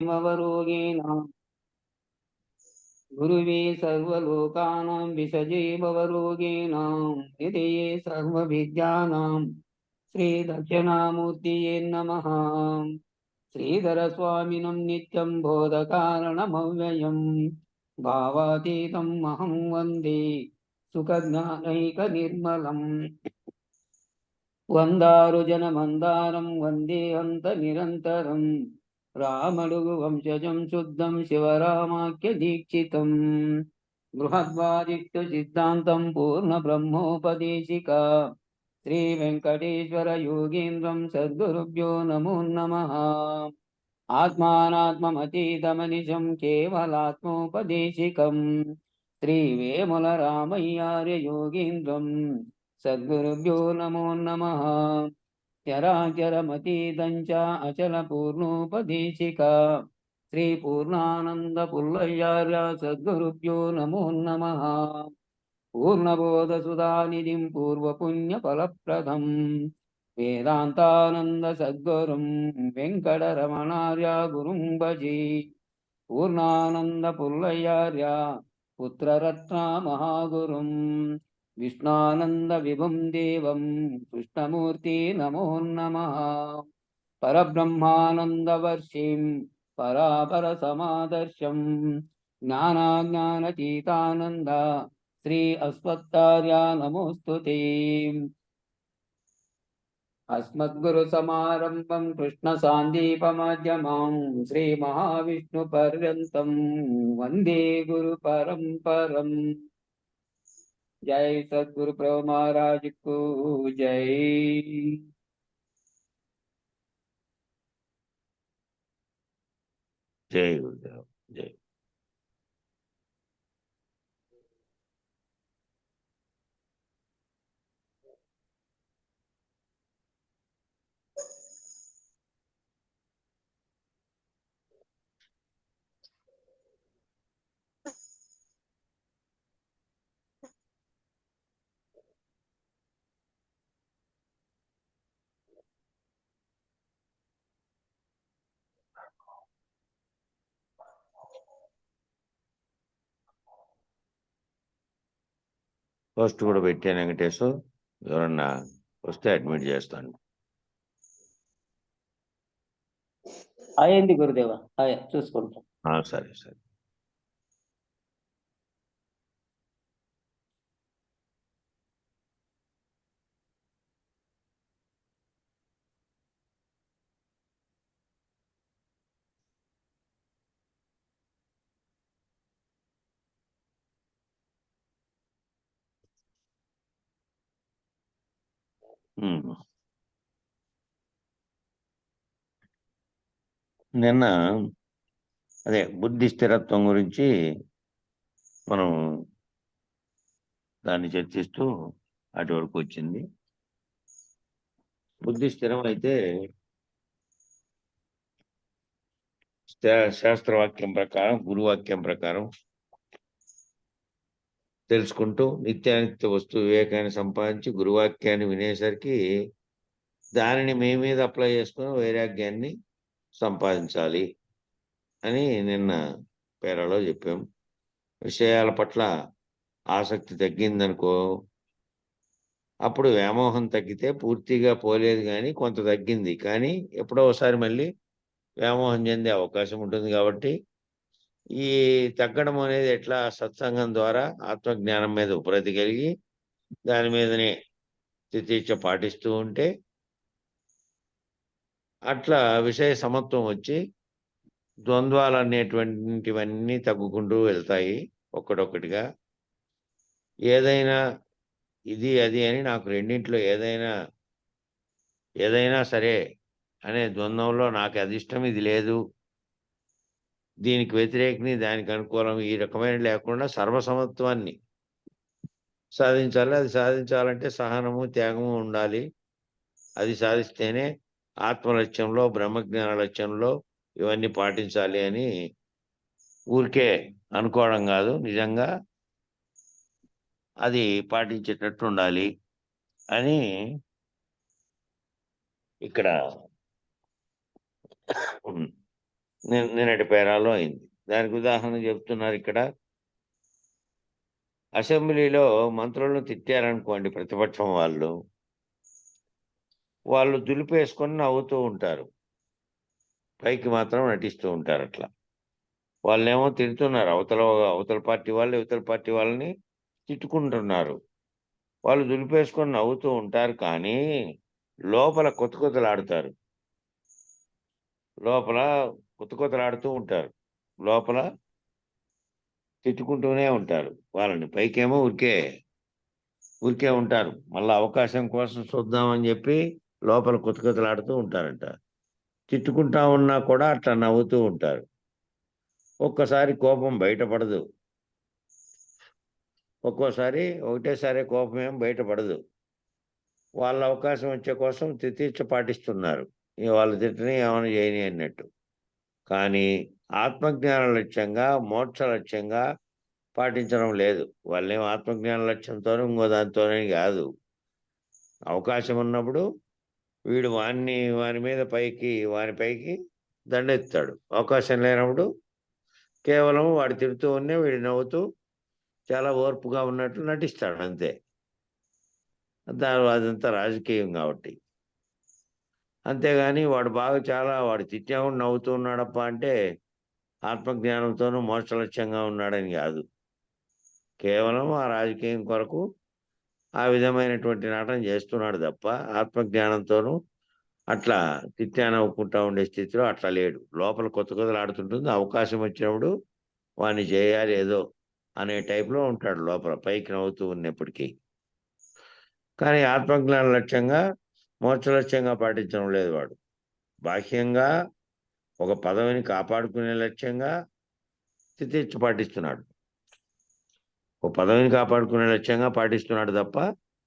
भवरोगिणां गुरुवे सर्वलोकानां विषजे भवरोगिणां हृदये सर्वविद्यानां श्रीदक्षिणामूर्तये नमः। श्रीधरस्वामिनं नित्यं बोधकारणमव्ययं भावातीतम् अहं वन्दे सुखज्ञानैकनिर्मलम्। वन्दारुजनमन्दारं वन्देऽन्तनिरन्तरं रामडुगु वंशजं शुद्धं शिवरामाख्यदीक्षितं बृहद्वादित्यसिद्धान्तं पूर्णब्रह्मोपदेशिका श्रीवेङ्कटेश्वर योगीन्द्रं सद्गुरुभ्यो नमो नमः। आत्मानात्ममतीतमनिशं केवलात्मोपदेशिकं श्रीवेमुलरामय्यार्य योगीन्द्रं सद्गुरुभ्यो नमो नमः। चराचरमतीतं च अचलपूर्णोपदेशिका श्रीपूर्णानन्दपुल्लय्यार्य सद्गुरुभ्यो नमो नमः। पूर्णबोधसुधानिधिं पूर्वपुण्यफलप्रदं वेदान्तानन्द सद्गुरुं वेङ्कटरमणार्य गुरुं भजे। पूर्णानन्द पुल्लय्यार्य पुत्ररत्ना महागुरुं विष्णानन्द विभुं देवं कृष्णमूर्ति नमो नमः। परब्रह्मानन्दवर्षिं परापरसमादर्शं ज्ञानाज्ञानतीतानन्द श्री अस्मत्कार्या नमोस्तुते। अस्मद्गुरुसमारम्भं कृष्णसान्दीपमध्यमां श्रीमहाविष्णुपर्यन्तं वन्दे गुरुपरम्परम्। जय सद्गुरु प्रभु महाराज को जय। जय गुरुदेव जय। పోస్ట్ కూడా పెట్టాను వెంకటేశ్, ఎవరన్నా వస్తే అడ్మిట్ చేస్తాను. అయ్యింది గురుదేవ, చూసుకుంటాం. సరే సరే. నిన్న అదే బుద్ధి స్థిరత్వం గురించి మనం దాన్ని చర్చిస్తూ అటు వరకు వచ్చింది. బుద్ధి స్థిరం అయితే శాస్త్రవాక్యం ప్రకారం, గురువాక్యం ప్రకారం తెలుసుకుంటూ నిత్యానిత్య వస్తు వివేకాన్ని సంపాదించి గురువాక్యాన్ని వినేసరికి దానిని మీ మీద అప్లై చేసుకుని వైరాగ్యాన్ని సంపాదించాలి అని నిన్న పేరాలో చెప్పాం. విషయాల పట్ల ఆసక్తి తగ్గిందనుకో, అప్పుడు వ్యామోహం తగ్గితే పూర్తిగా పోలేదు, కానీ కొంత తగ్గింది, కానీ ఎప్పుడో ఒకసారి మళ్ళీ వ్యామోహం చెందే అవకాశం ఉంటుంది. కాబట్టి ఈ తగ్గడం అనేది ఎట్లా సత్సంగం ద్వారా ఆత్మజ్ఞానం మీద ఉపరతి కలిగి దాని మీదనే తితీక్ష పాటిస్తూ ఉంటే అట్లా విషయ సమత్వం వచ్చి ద్వంద్వాలు అనేటువంటివన్నీ తగ్గుకుంటూ వెళ్తాయి ఒక్కటొక్కటిగా. ఏదైనా ఇది అది అని నాకు రెండింటిలో ఏదైనా సరే అనే ద్వంద్వంలో నాకు అది ఇష్టం ఇది లేదు, దీనికి వ్యతిరేకని దానికి అనుకూలం, ఈ రకమైన లేకుండా సర్వసమత్వాన్ని సాధించాలి. అది సాధించాలంటే సహనము త్యాగము ఉండాలి. అది సాధిస్తేనే ఆత్మలక్ష్యంలో బ్రహ్మజ్ఞాన లక్ష్యంలో ఇవన్నీ పాటించాలి అని ఊరికే అనుకోవడం కాదు, నిజంగా అది పాటించేటట్టు ఉండాలి అని ఇక్కడ నిన్నటి పేరాలో అయింది. దానికి ఉదాహరణ చెప్తున్నారు ఇక్కడ. అసెంబ్లీలో మంత్రులను తిట్టారనుకోండి ప్రతిపక్షం వాళ్ళు దులిపేసుకొని నవ్వుతూ ఉంటారు. పైకి మాత్రం నటిస్తూ ఉంటారు అట్లా. వాళ్ళేమో తిడుతున్నారు. అవతల పార్టీ వాళ్ళు ఇవతల పార్టీ వాళ్ళని తిట్టుకుంటున్నారు. వాళ్ళు దులిపేసుకొని నవ్వుతూ ఉంటారు కానీ లోపల కొత్తలాడుతారు. లోపల కొత్తలాడుతూ ఉంటారు. లోపల తిట్టుకుంటూనే ఉంటారు వాళ్ళని. పైకేమో ఊరికే ఉంటారు. మళ్ళా అవకాశం కోసం చూద్దామని చెప్పి లోపల కొత్తలాడుతూ ఉంటారంట. తిట్టుకుంటా ఉన్నా కూడా అట్లా నవ్వుతూ ఉంటారు. ఒక్కసారి కోపం బయటపడదు. ఒక్కోసారి ఒకటేసారి కోపం ఏం బయటపడదు. వాళ్ళ అవకాశం వచ్చే కోసం తితీర్చ పాటిస్తున్నారు. వాళ్ళు తిట్టని ఏమైనా చేయని అన్నట్టు. కానీ ఆత్మజ్ఞాన లక్ష్యంగా, మోక్ష లక్ష్యంగా పాటించడం లేదు. వాళ్ళేం ఆత్మజ్ఞాన లక్ష్యంతోనూ ఇంకో దాంతోనే కాదు. అవకాశం ఉన్నప్పుడు వీడు వాని మీద వాని పైకి దండెత్తాడు. అవకాశం లేనప్పుడు కేవలం వాడు తిడుతూ ఉన్నా వీడు నవ్వుతూ చాలా ఓర్పుగా ఉన్నట్లు నటిస్తాడు అంతే. అదంతా రాజకీయం కాబట్టి. అంతేగాని వాడు తిట్టామని నవ్వుతూ ఉన్నాడప్ప అంటే ఆత్మజ్ఞానంతోనూ మోక్ష లక్ష్యంగా ఉన్నాడని కాదు. కేవలం ఆ రాజకీయం కొరకు ఆ విధమైనటువంటి నటన చేస్తున్నాడు తప్ప ఆత్మజ్ఞానంతోనూ అట్లా నవ్వుకుంటా ఉండే స్థితిలో అట్లా లేడు. లోపల కొత్తలాడుతుంటుంది. అవకాశం వచ్చినప్పుడు వాడిని చేయాలి ఏదో అనే టైప్లో ఉంటాడు లోపల, పైకి నవ్వుతూ ఉన్నప్పటికీ. కానీ ఆత్మజ్ఞాన లక్ష్యంగా, మోక్ష లక్ష్యంగా పాటించడం లేదు వాడు. బాహ్యంగా ఒక పదవిని కాపాడుకునే లక్ష్యంగా తితీర్చ పాటిస్తున్నాడు. ఒక పదవిని కాపాడుకునే లక్ష్యంగా పాటిస్తున్నాడు తప్ప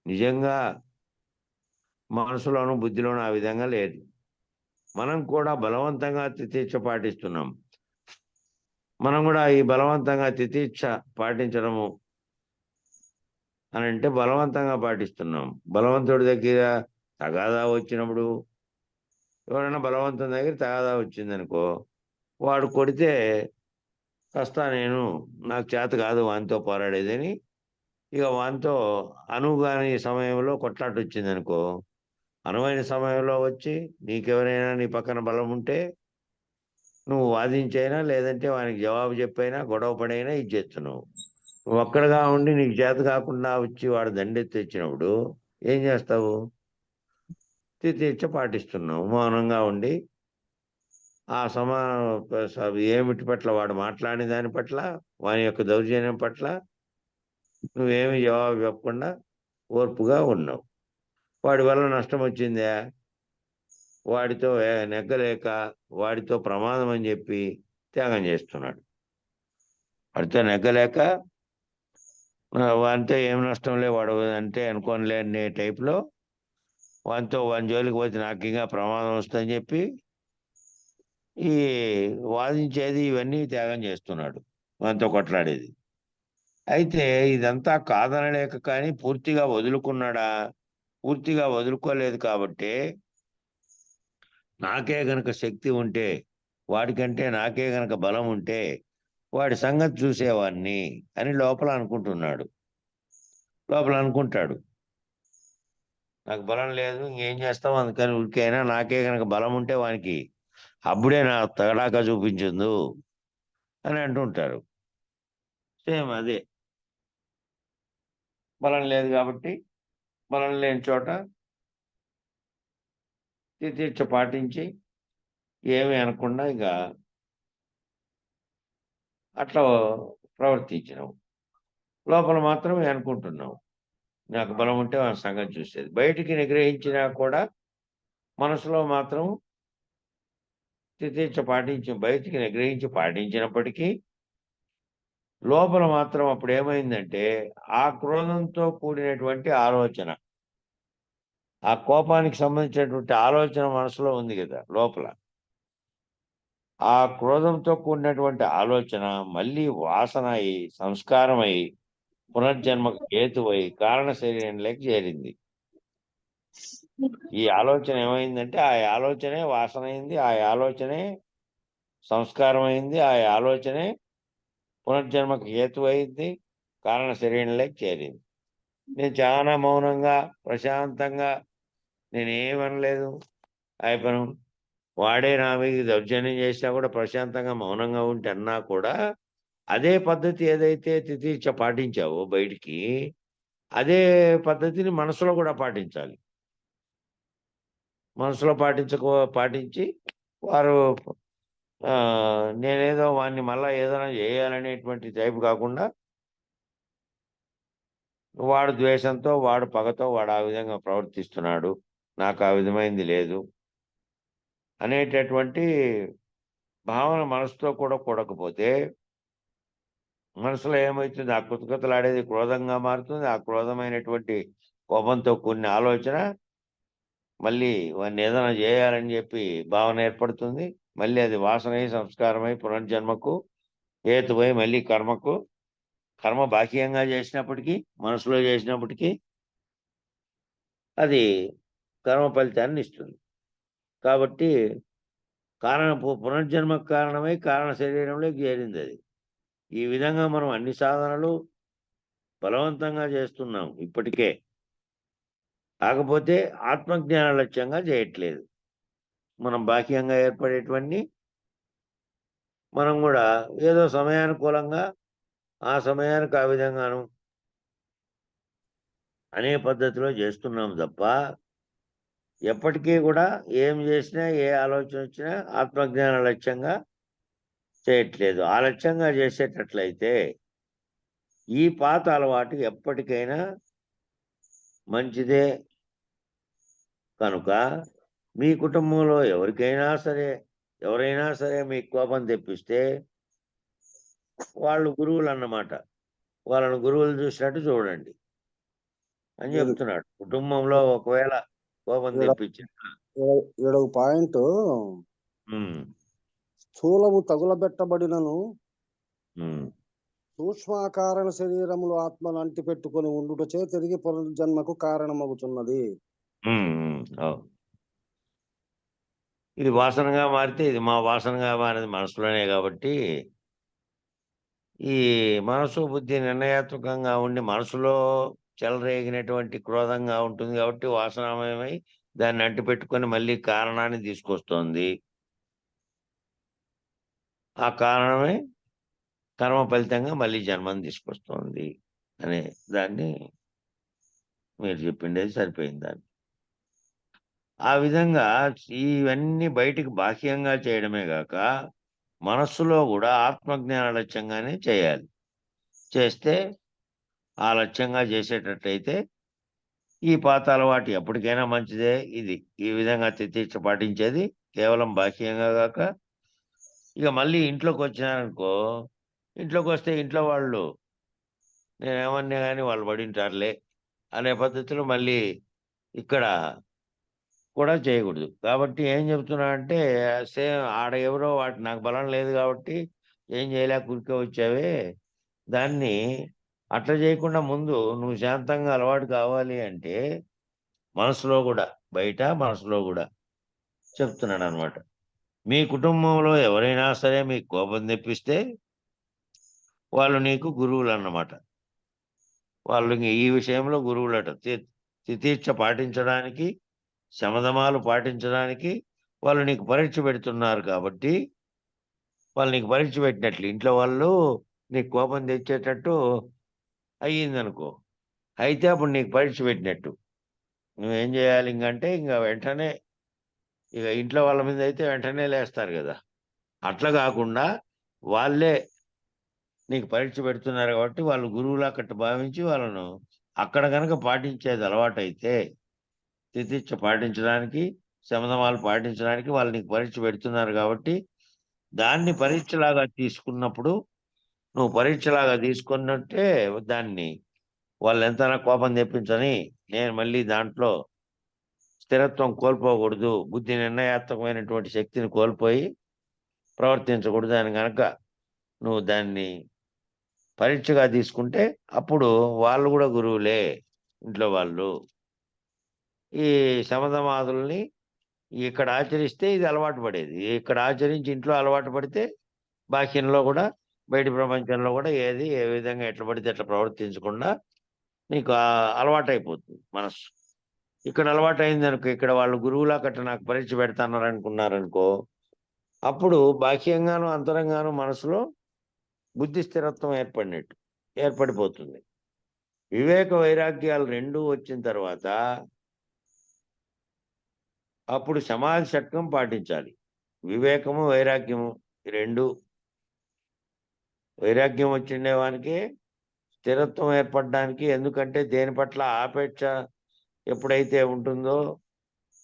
నిజంగా మనసులోనూ బుద్ధిలోనూ ఆ విధంగా లేదు. మనం కూడా బలవంతంగా తితీర్చ పాటిస్తున్నాం. మనం కూడా ఈ బలవంతంగా తితీర్చ పాటించడము అని అంటే బలవంతంగా పాటిస్తున్నాం. బలవంతుడి దగ్గర తగాదా వచ్చినప్పుడు, ఎవరైనా బలవంతం దగ్గర తగాదా వచ్చిందనుకో, వాడు కొడితే నాకు చేత కాదు వానితో పోరాడేదని ఇక వానితో అనువుగాని సమయంలో కొట్లాట వచ్చిందనుకో, అనువైన సమయంలో వచ్చి నీకెవరైనా నీ పక్కన బలం ఉంటే నువ్వు వాదించైనా లేదంటే వానికి జవాబు చెప్పైనా గొడవ పడైనా ఇది చేస్తున్నావు. నువ్వు ఒక్కడిగా ఉండి నీకు చేత కాకుండా వచ్చి వాడు దండెత్తి వచ్చినప్పుడు ఏం చేస్తావు? తితీర్చ పాటిస్తున్నావు. మౌనంగా ఉండి ఆ ఏమిటి పట్ల వాడు మాట్లాడిన దాని పట్ల, వాని యొక్క దౌర్జన్యం పట్ల నువ్వేమి జవాబు చెప్పకుండా ఓర్పుగా ఉన్నావు. వాడి వల్ల నష్టం వచ్చిందా? వాడితో నెగ్గలేక వాడితో ప్రమాదం అని చెప్పి త్యాగం చేస్తున్నాడు. వాడితో నెగ్గలేక వానితో ఏం నష్టం లే, వాడు అంటే అనుకోనిలే అనే టైప్లో వాని జోలికి పోతే నాకు ఇంకా ప్రమాదం వస్తుందని చెప్పి ఈ వాదించేది ఇవన్నీ త్యాగం చేస్తున్నాడు, వానితో కొట్లాడేది. అయితే ఇదంతా కాదనలేక కానీ పూర్తిగా వదులుకున్నాడా? పూర్తిగా వదులుకోలేదు. కాబట్టి నాకే గనక శక్తి ఉంటే, వాడికంటే నాకే గనక బలం ఉంటే వాడి సంగతి చూసేవాడిని అని లోపల అనుకుంటాడు. నాకు బలం లేదు, ఇంకేం చేస్తావు, అందుకని ఉరికైనా నాకే గనక బలం ఉంటే వానికి అప్పుడే నా తగడాక చూపించిందు అని అంటుంటారు. సేమ్ అదే. బలం లేదు కాబట్టి బలం లేని చోట తితీర్చ పాటించి ఏమీ అనకుండా ఇక అట్లా ప్రవర్తించినావు. లోపల మాత్రమే అనుకుంటున్నావు నాకు బలం ఉంటే వాని సంగతి చూసేది. బయటికి నిగ్రహించినా కూడా మనసులో మాత్రం తితీర్చ బయటికి నిగ్రహించి పాటించినప్పటికీ లోపల మాత్రం అప్పుడు ఏమైందంటే ఆ క్రోధంతో కూడినటువంటి ఆలోచన, ఆ కోపానికి సంబంధించినటువంటి ఆలోచన మనసులో ఉంది కదా లోపల, ఆ క్రోధంతో కూడినటువంటి ఆలోచన మళ్ళీ వాసన అయి, సంస్కారమై, పునర్జన్మకు హేతువై కారణ శరీరంలోకి చేరింది. ఈ ఆలోచన ఏమైందంటే ఆ ఆలోచనే వాసన అయింది, ఆ ఆలోచనే సంస్కారం అయింది. ఆ ఆలోచనే పునర్జన్మకు హేతు అయింది. కారణ శరీరంలోకి చేరింది. నేను చాలా మౌనంగా, ప్రశాంతంగా నేనేమనలేదు. అయిపోయాను. వాడే నా మీద దౌర్జన్యం చేసినా కూడా ప్రశాంతంగా మౌనంగా ఉంటే అన్నా కూడా అదే పద్ధతి ఏదైతే తితీర్చ పాటించావో బయటికి, అదే పద్ధతిని మనసులో కూడా పాటించాలి. మనసులో పాటించి వారు నేనేదో వాడిని మళ్ళా ఏదైనా చేయాలనేటువంటి టైపు కాకుండా, వాడు ద్వేషంతో, వాడు పగతో వాడు ఆ విధంగా ప్రవర్తిస్తున్నాడు. నాకు ఆ విధమైంది లేదు అనేటటువంటి భావన మనసుతో కూడా కూడకపోతే, మనసులో ఏమైతుంది? ఆ కుతకుతలాడేది క్రోధంగా మారుతుంది. ఆ క్రోధమైనటువంటి కోపంతో కూడిన ఆలోచన మళ్ళీ వాడిని ఏదైనా చేయాలని చెప్పి భావన ఏర్పడుతుంది. మళ్ళీ అది వాసనై, సంస్కారమై, పునర్జన్మకు హేతువై, మళ్ళీ కర్మ బాహ్యంగా చేసినప్పటికీ, మనసులో చేసినప్పటికీ అది కర్మ ఫలితాన్ని ఇస్తుంది. కాబట్టి పునర్జన్మకు కారణమై కారణ శరీరంలోకి చేరిందది. ఈ విధంగా మనం అన్ని సాధనలు బలవంతంగా చేస్తున్నాం ఇప్పటికే. కాకపోతే ఆత్మజ్ఞాన లక్ష్యంగా చేయట్లేదు. మనం బాహ్యంగా ఏర్పడేటివన్నీ మనం గూడా ఏదో సమయానుకూలంగా, ఆ సమయానికి ఆ విధంగాను అనే పద్ధతిలో చేస్తున్నాం తప్ప, ఎప్పటికీ గూడా ఏం చేసినా, ఏ ఆలోచనొచ్చినా ఆత్మజ్ఞాన లక్ష్యంగా చేయట్లేదు. ఆ లక్ష్యంగా చేసేటట్లయితే, ఈ పాత అలవాటు ఎప్పటికైనా మంచిదే కనుక, మీ కుటుంబంలో ఎవరైనా సరే మీకు కోపం తెప్పిస్తే, వాళ్ళు గురువులన్నమాట. వాళ్ళని గురువులు చూసినట్టు చూడండి అని లేదు. చెప్తున్నాడు. కుటుంబంలో ఒకవేళ కోపం ఈడ తెప్పించిన ఈడొక పాయింట్ హ్మ్. స్థూలము తగులబెట్టబడినను హ్మ్. సూక్ష్మాకారణ శరీరములు ఆత్మను అంటిపెట్టుకొని ఉండుటచే తిరిగి పునర్జన్మకు కారణమగుచున్నది. హ్మ్. హ్మ్. అవును. ఇది వాసనగా మారితే, ఇది మా వాసనగా మారేది మనసులోనే గాబట్టి, ఈ మనసు, బుద్ధి నిర్ణయాత్మకంగా ఉండి మనసులో చెలరేగినటువంటి క్రోధంగా ఉంటుంది గాబట్టి, వాసనామయమై దాన్ని అంటిపెట్టుకొని మళ్ళీ కారణాన్ని తీసుకొస్తోంది. ఆ కారణమే కర్మ ఫలితంగా మళ్ళీ జన్మని తీసుకొస్తోంది అనే దాన్ని మీరు చెప్పిండేది సరిపోయింది దాన్ని. ఆ విధంగా ఇవన్నీ బయటికి బాహ్యంగా చేయడమే గాక, మనస్సులో గూడా ఆత్మజ్ఞాన లక్ష్యంగానే చేయాలి. చేస్తే ఆ లక్ష్యంగా చేసేటట్టయితే, ఈ పాత అలవాటు ఎప్పటికైనా మంచిదే ఇది. ఈ విధంగా తితిక్ష పాటించేది కేవలం బాహ్యంగా గాక, ఇక మళ్ళీ ఇంట్లోకొచ్చినారనుకో, ఇంట్లోకొస్తే ఇంట్లో వాళ్ళు నేనేమన్నా గాని వాళ్ళు పడింటారులే అనే పద్ధతిలో మళ్ళీ ఇక్కడ కూడా చేయకూడదు. కాబట్టి ఏం చెప్తున్నానంటే సేమ్ ఆడ ఎవరో వాటి నాకు బలం లేదు కాబట్టి ఏం చేయలేక ఊరికే వచ్చావే. దాన్ని అట్లా చేయకుండా ముందు నువ్వు శాంతంగా అలవాటు కావాలి అంటే మనసులో గూడా, బయట మనసులో గూడా చెప్తున్నాననమాట. మీ కుటుంబంలో ఎవరైనా సరే మీకు కోపం తెప్పిస్తే వాళ్ళు నీకు గురువులన్నమాట. వాళ్ళు ఈ విషయంలో గురువులట. తితీక్ష పాటించడానికి, శమధమాలు పాటించడానికి వాళ్ళు నీకు పరీక్ష పెడుతున్నారు కాబట్టి, వాళ్ళు నీకు పరీక్ష పెట్టినట్లు. ఇంట్లో వాళ్ళు నీకు కోపం తెచ్చేటట్టు అయ్యిందనుకో. అయితే అప్పుడు నీకు పరీక్ష పెట్టినట్టు. నువ్వేం చేయాలి ఇంగంటే, వెంటనే ఇంట్లో వాళ్ళ మీదయితే వెంటనే లేస్తారు గదా! అట్లా గాకుండా వాళ్ళే నీకు పరీక్ష పెడుతున్నారు కాబట్టి, వాళ్ళు గురువులక్కట్టు భావించి వాళ్ళను అక్కడ గనక పాటించేది అలవాటైతే, తితిక్ష పాటించడానికి, శమధమాలు పాటించడానికి వాళ్ళు నీకు పరీక్ష పెడుతున్నారు గాబట్టి, దాన్ని పరీక్షలాగా తీసుకున్నప్పుడు, నువ్వు పరీక్షలాగా తీసుకున్నట్టే దాన్ని వాళ్ళెంతైనా కోపం తెప్పించని, నేను మళ్ళీ దాంట్లో స్థిరత్వం కోల్పోకూడదు. బుద్ధి నిర్ణయాత్మకమైనటువంటి శక్తిని కోల్పోయి ప్రవర్తించకూడదు అని గనక నువ్వు దాన్ని పరీక్షగా తీసుకుంటే, అప్పుడు వాళ్ళు గూడా గురువులే ఇంట్లో వాళ్ళు. ఈ శమధమాదుల్ని ఇక్కడ ఆచరిస్తే ఇది అలవాటు పడేది. ఇక్కడ ఆచరించి ఇంట్లో అలవాటు పడితే బాహ్యంలో కూడా బయట ప్రపంచంలో కూడా ఏది ఏ విధంగా ఎట్లా పడితే అట్లా ప్రవర్తించకుండా నీకు అలవాటైపోతుంది మనస్సు. ఇక్కడ అలవాటైంది అనుకో, ఇక్కడ వాళ్ళు గురువులా కట్ట నాకు పరీక్ష పెడతాన్నారు అనుకున్నారనుకో, అప్పుడు బాహ్యంగాను అంతరంగాను మనసులో బుద్ధి స్థిరత్వం ఏర్పడిపోతుంది. వివేక వైరాగ్యాలు రెండూ వచ్చిన తర్వాత అప్పుడు సమాధి షట్కం పాటించాలి. వివేకము వైరాగ్యము రెండు. వైరాగ్యం వచ్చిండేవానికి స్థిరత్వం ఏర్పడడానికి, ఎందుకంటే దేని పట్ల ఆపేక్ష ఎప్పుడైతే ఉంటుందో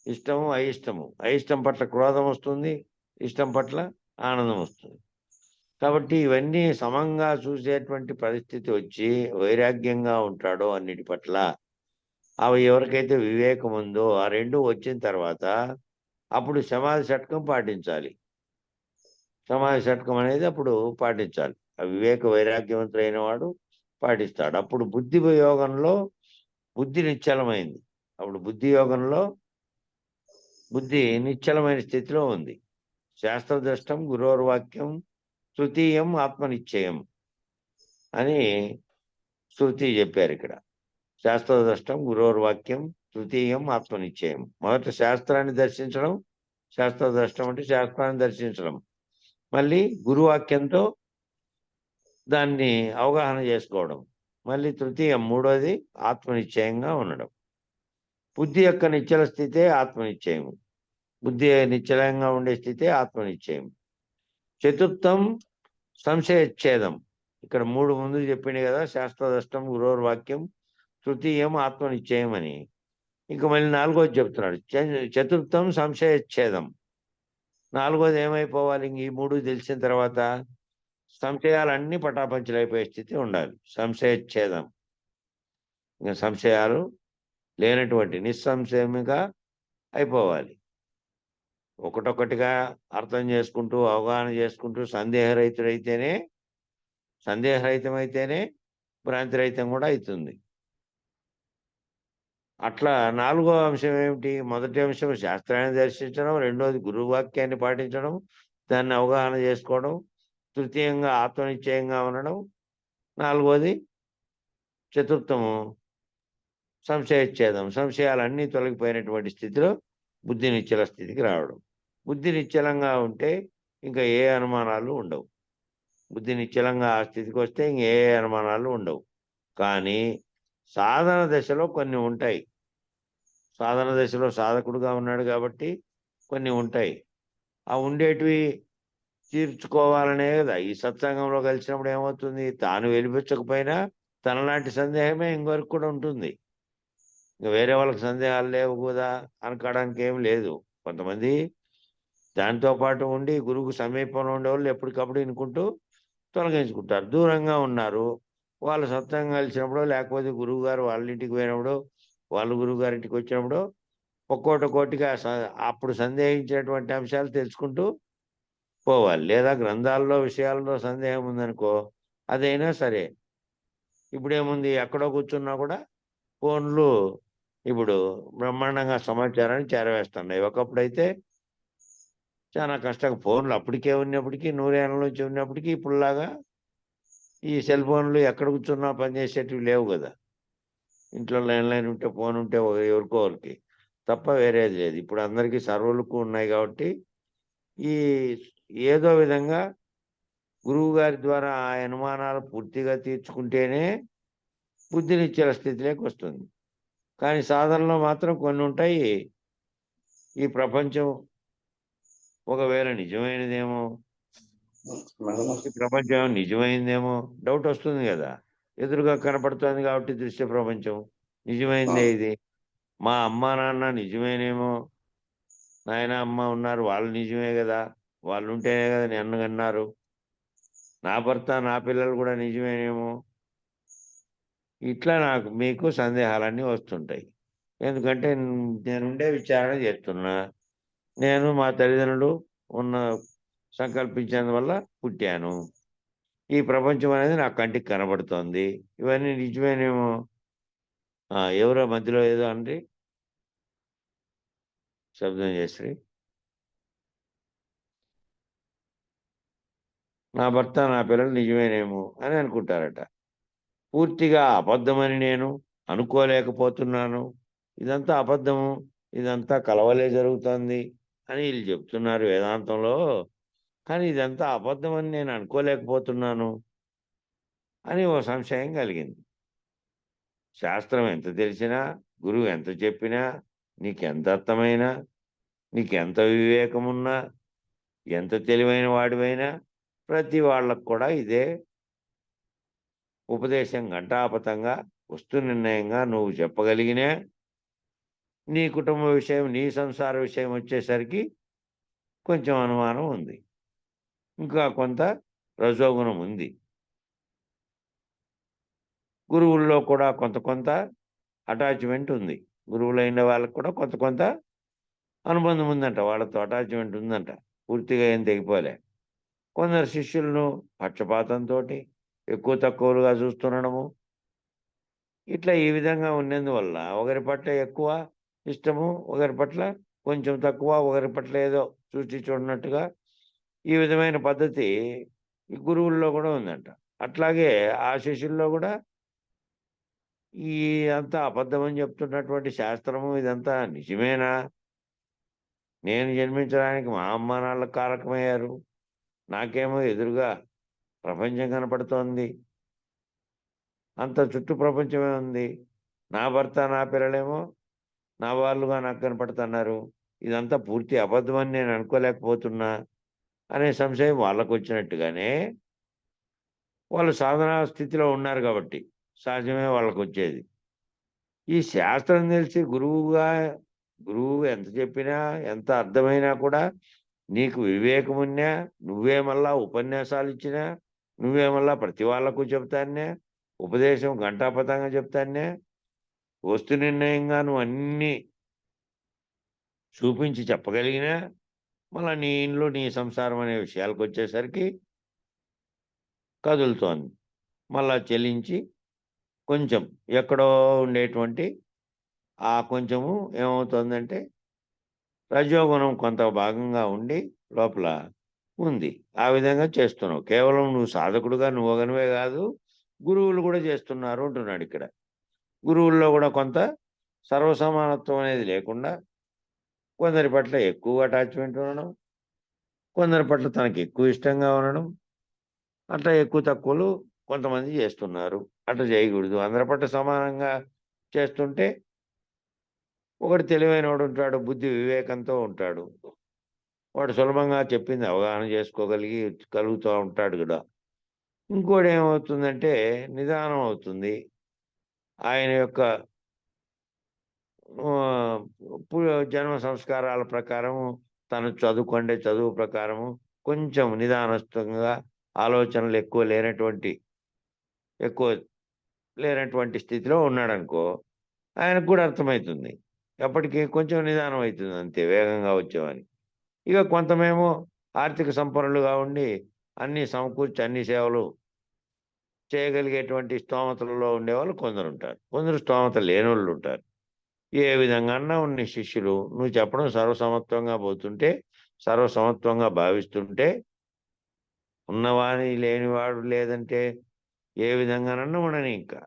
ఇష్టము అయిష్టము, అయిష్టం పట్ల క్రోధం వస్తుంది, ఇష్టం పట్ల ఆనందం వస్తుంది. కాబట్టి ఇవన్నీ సమంగా చూసేటువంటి పరిస్థితి వచ్చి వైరాగ్యంగా ఉంటాడో అన్నిటి పట్ల, అవి ఎవరికైతే వివేకం ఉందో ఆ రెండు వచ్చిన తర్వాత అప్పుడు సమాధి షట్కం పాటించాలి. సమాధి షట్కం అనేది అప్పుడు పాటించాలి. ఆ వివేక వైరాగ్యవంతుడైన వాడు పాటిస్తాడు. అప్పుడు బుద్ధి యోగంలో బుద్ధి నిశ్చలమైంది. అప్పుడు బుద్ధి యోగంలో బుద్ధి నిశ్చలమైన స్థితిలో ఉంది. శాస్త్రదృష్టం గురోర్వాక్యం తృతీయం ఆత్మనిశ్చయం అని శృతి చెప్పారు ఇక్కడ. శాస్త్రదృష్టం గురోర్వాక్యం తృతీయం ఆత్మనిశ్చయం. మొదట శాస్త్రాన్ని దర్శించడం, శాస్త్రదృష్టం అంటే శాస్త్రాన్ని దర్శించడం, మళ్ళీ గురువాక్యంతో దాన్ని అవగాహన చేసుకోవడం, మళ్ళీ తృతీయం మూడోది ఆత్మనిశ్చయంగా ఉండడం. బుద్ధి యొక్క నిశ్చల స్థితే ఆత్మనిశ్చయం. బుద్ధి నిశ్చలంగా ఉండే స్థితే ఆత్మనిశ్చయం. చతుర్థం సంశయచ్ఛేదం. ఇక్కడ మూడు ముందు చెప్పింది కదా, శాస్త్రదృష్టం గురోర్వాక్యం తృతీయం ఆత్మనిశ్చయం అని. ఇంకా మళ్ళీ నాలుగోది చెప్తున్నాడు, చతుర్థం సంశయచ్ఛేదం. నాలుగోది ఏమైపోవాలి? ఇంక ఈ మూడు తెలిసిన తర్వాత సంశయాలన్నీ పటాపంచలైపోయే స్థితి ఉండాలి. సంశయచ్ఛేదం, ఇంకా సంశయాలు లేనటువంటి నిస్సంశయముగా అయిపోవాలి. ఒకటొకటిగా అర్థం చేసుకుంటూ అవగాహన చేసుకుంటూ సందేహరహితమైతేనే భ్రాంతిరహితం కూడా అవుతుంది. అట్లా నాలుగో అంశం ఏమిటి? మొదటి అంశం శాస్త్రాన్ని దర్శించడం, రెండోది గురువాక్యాన్ని పాటించడం, దాన్ని అవగాహన చేసుకోవడం, తృతీయంగా ఆత్మనిశ్చయంగా ఉండడం, నాలుగోది చతుర్థము సంశయచ్ఛేదం. సంశయాలన్నీ తొలగిపోయినటువంటి స్థితిలో బుద్ధి నిశ్చల స్థితికి రావడం. బుద్ధి నిశ్చలంగా ఉంటే ఇంకా ఏ అనుమానాలు ఉండవు. బుద్ధి నిశ్చలంగా ఆ స్థితికి వస్తే ఇంక ఏ అనుమానాలు ఉండవు. కానీ సాధన దశలో కొన్ని ఉంటాయి. సాధన దశలో సాధకుడుగా ఉన్నాడు కాబట్టి కొన్ని ఉంటాయి. ఆ ఉండేటివి తీర్చుకోవాలనే కదా. ఈ సత్సంగంలో కలిసినప్పుడు ఏమవుతుంది, తాను వెలిపించకపోయినా తనలాంటి సందేహమే ఇంకొకరికి కూడా ఉంటుంది. ఇంకా వేరే వాళ్ళకి సందేహాలు లేవు కదా అనుకోవడానికి ఏం లేదు. కొంతమంది దాంతో పాటు ఉండి గురువుకు సమీపంలో ఉండేవాళ్ళు ఎప్పటికప్పుడు వినుకుంటూ తొలగించుకుంటారు. దూరంగా ఉన్నారు, వాళ్ళు సత్సంగం కలిసినప్పుడు, లేకపోతే గురువు గారు వాళ్ళ ఇంటికి పోయినప్పుడు, వాళ్ళు గురువు గారింటికి వచ్చినప్పుడు ఒక్కోటిగా అప్పుడు సందేహించినటువంటి అంశాలు తెలుసుకుంటూ పోవాలి. లేదా గ్రంథాల్లో విషయాల్లో సందేహం ఉందనుకో, అదైనా సరే. ఇప్పుడేముంది, ఎక్కడో కూర్చున్నా కూడా ఫోన్లు ఇప్పుడు బ్రహ్మాండంగా సమాచారాన్ని చేరవేస్తున్నాయి. ఒకప్పుడైతే చాలా కష్టంగా ఫోన్లు అప్పటికే ఉన్నప్పటికీ, 100 ఏళ్ళ నుంచి ఉన్నప్పటికీ ఇప్పుడులాగా ఈ సెల్ ఫోన్లు ఎక్కడ కూర్చున్నా పనిచేసేటివి లేవు కదా. ఇంట్లో ల్యాండ్లైన్ ఉంటే ఫోన్ ఉంటే ఎవరికో వాళ్ళకి తప్ప వేరేది లేదు. ఇప్పుడు అందరికీ సర్వర్లకు ఉన్నాయి కాబట్టి ఈ ఏదో విధంగా గురువు గారి ద్వారా ఆ అనుమానాలు పూర్తిగా తీర్చుకుంటేనే బుద్ధి నిశ్చల స్థితిలోకి వస్తుంది. కానీ సాధనలో మాత్రం కొన్ని ఉంటాయి. ఈ ప్రపంచం ఒకవేళ నిజమైనదేమో, ఈ ప్రపంచం నిజమైందేమో డౌట్ వస్తుంది కదా. ఎదురుగా కనపడుతుంది కాబట్టి దృశ్య ప్రపంచం నిజమైందే ఇది. మా అమ్మ నాన్న నిజమేనేమో, నాయన అమ్మ ఉన్నారు, వాళ్ళు నిజమే కదా, వాళ్ళు ఉంటేనే కదా నన్ను అన్నారు. నా భర్త నా పిల్లలు కూడా నిజమేనేమో. ఇట్లా మీకు సందేహాలన్నీ వస్తుంటాయి. ఎందుకంటే నేనుండే విచారణ చేస్తున్నా. నేను మా తల్లిదండ్రులు సంకల్పించినందువల్ల పుట్టాను. ఈ ప్రపంచం అనేది నా కంటికి కనబడుతోంది. ఇవన్నీ నిజమేనేమో. ఎవరో మధ్యలో ఏదో అండి శబ్దం చేసి నా భర్త నా పిల్లలు నిజమేనేమో అని అనుకుంటారట. పూర్తిగా అబద్ధమని నేను అనుకోలేకపోతున్నాను. ఇదంతా అబద్ధము, ఇదంతా కలవలే జరుగుతుంది అని వీళ్ళు చెప్తున్నారు వేదాంతంలో. కానీ ఇదంతా అబద్ధమని నేను అనుకోలేకపోతున్నాను అని ఓ సంశయం కలిగింది. శాస్త్రం ఎంత తెలిసినా, గురువు ఎంత చెప్పినా, నీకెంత అర్థమైనా, నీకెంత వివేకమున్నా, ఎంత తెలివైన వాడివైనా ప్రతి వాళ్ళకు కూడా ఇదే ఉపదేశం ఘంటాపథంగా వస్తు నిర్ణయంగా నువ్వు చెప్పగలిగినా, నీ కుటుంబ విషయం, నీ సంసార విషయం వచ్చేసరికి కొంచెం అనుమానం ఉంది. ఇంకా కొంత రజోగుణం ఉంది. గురువుల్లో కూడా కొంత అటాచ్‌మెంట్ ఉంది. గురువులైన వాళ్ళకి కూడా కొంత అనుబంధం ఉందంట. వాళ్ళతో అటాచ్‌మెంట్ ఉందంట. పూర్తిగా ఏం తెగిపోలే. కొందరు శిష్యులను పక్షపాతంతోటి ఎక్కువ తక్కువలుగా చూస్తుండడము. ఇట్లా ఈ విధంగా ఉన్నందువల్ల ఒకరి పట్ల ఎక్కువ ఇష్టము, ఒకరి పట్ల కొంచెం తక్కువ, ఒకరి పట్ల ఏదో చూసి చూడనట్టుగా ఈ విధమైన పద్ధతి ఈ గురువుల్లో కూడా ఉందంట. అట్లాగే ఆ శిష్యుల్లో కూడా ఈ అంతా అబద్ధమని చెప్తున్నటువంటి శాస్త్రము ఇదంతా నిజమేనా? నేను జన్మించడానికి మా అమ్మ నాన్న కారకమయ్యారు. నాకేమో ఎదురుగా ప్రపంచం కనపడుతోంది. అంత చుట్టూ ప్రపంచమే ఉంది. నా భర్త, నా పిల్లలేమో నా వాళ్ళుగా నాకు కనపడుతున్నారు. ఇదంతా పూర్తి అబద్ధమని నేను అనుకోలేకపోతున్నా అనే సంశయం వాళ్ళకొచ్చినట్టుగానే, వాళ్ళు సాధనా స్థితిలో ఉన్నారు కాబట్టి సహజమే వాళ్ళకొచ్చేది. ఈ శాస్త్రం తెలిసి గురువు ఎంత చెప్పినా, ఎంత అర్థమైనా కూడా నీకు వివేకమున్నా, నువ్వే మళ్ళా ఉపన్యాసాలిచ్చినా, నువ్వే మళ్ళా ప్రతి వాళ్ళకు చెప్తానే, ఉపదేశం ఘంటాపథంగా చెప్తానే, వస్తు నిర్ణయంగా నువ్వు అన్నీ చూపించి చెప్పగలిగినా, మళ్ళా నీ ఇంట్లో నీ సంసారం అనే విషయాలకొచ్చేసరికి కదులుతోంది. మళ్ళా చెలించి కొంచెం ఎక్కడో ఉండేటువంటి ఆ కొంచెము ఏమవుతోందంటే రజోగుణం కొంత భాగంగా ఉండి లోపల ఉంది. ఆ విధంగా చేస్తున్నావు. కేవలం నువ్వు సాధకుడుగా నువ్వొగనివే గాదు, గురువులు కూడా చేస్తున్నారు అంటున్నాడిక్కడ. గురువుల్లో కూడా కొంత సర్వసమానత్వం అనేది లేకుండా కొందరి పట్ల ఎక్కువ అటాచ్‌మెంట్ ఉండడం, కొందరి పట్ల తనకి ఎక్కువ ఇష్టంగా ఉండడం, అట్లా ఎక్కువ తక్కువలు కొంతమంది చేస్తున్నారు. అట్లా చేయకూడదు. అందరి పట్ల సమానంగా చేస్తుంటే ఒకడు తెలివైనోడుంటాడు, బుద్ధి వివేకంతో ఉంటాడు. వాడు సులభంగా చెప్పింది అవగాహన కలుగుతా ఉంటాడు గూడా. ఇంకోడేమవుతుందంటే నిదానం అవుతుంది. ఆయన యొక్క ఆహ్, పు జన్మ సంస్కారాల ప్రకారము తను చదువుకొండే చదువు ప్రకారము కొంచెం నిదానస్థంగా ఆలోచనలు ఎక్కువ లేనటువంటి స్థితిలో ఉన్నాడనుకో, ఆయనకు కూడా అర్థమైతుంది. ఎప్పటికి కొంచెం నిదానం అయితుంది అంతే వేగంగా వచ్చేవానికి. ఇక కొంతమేమో ఆర్థిక సంపన్నులుగా ఉండి అన్నీ సమకూర్చి అన్ని సేవలు చేయగలిగేటువంటి స్తోమతలలో ఉండేవాళ్ళు కొందరుంటారు. కొందరు స్తోమత లేనోళ్ళుంటారు. ఏ విధంగాన్నా నీ శిష్యులు నువ్వు చెప్పడం సర్వసమత్వంగా పోతుంటే, సర్వసమత్వంగా భావిస్తుంటే, ఉన్నవాని లేనివాడు లేదంటే ఏ విధంగానన్నా ఉండని ఇంకా.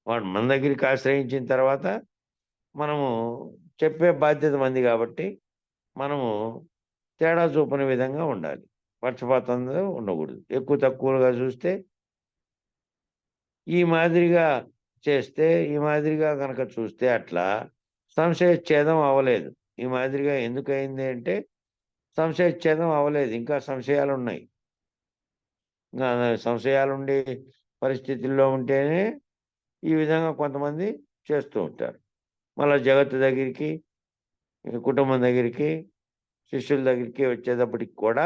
వాడు మన దగ్గరికి ఆశ్రయించిన తర్వాత మనము చెప్పే బాధ్యత మనది కాబట్టి, మనము తేడా చూపని విధంగా ఉండాలి. పక్షపాతంగా ఉండకూడదు. ఎక్కువ తక్కువలుగా చూస్తే ఈ మాదిరిగా గనక చూస్తే అట్లా సంశయచ్ఛేదం అవ్వలేదు. ఈ మాదిరిగా ఎందుకయింది అంటే సంశయచ్ఛేదం అవ్వలేదు. ఇంకా సంశయాలున్నాయి. ఇంగా సంశయాలుండే పరిస్థితుల్లో ఉంటేనే ఈ విధంగా కొంతమంది చేస్తూ ఉంటారు. మళ్ళా జగత్తు దగ్గరికి, కుటుంబం దగ్గరికి, శిష్యుల దగ్గరికి వచ్చేటప్పటికి కూడా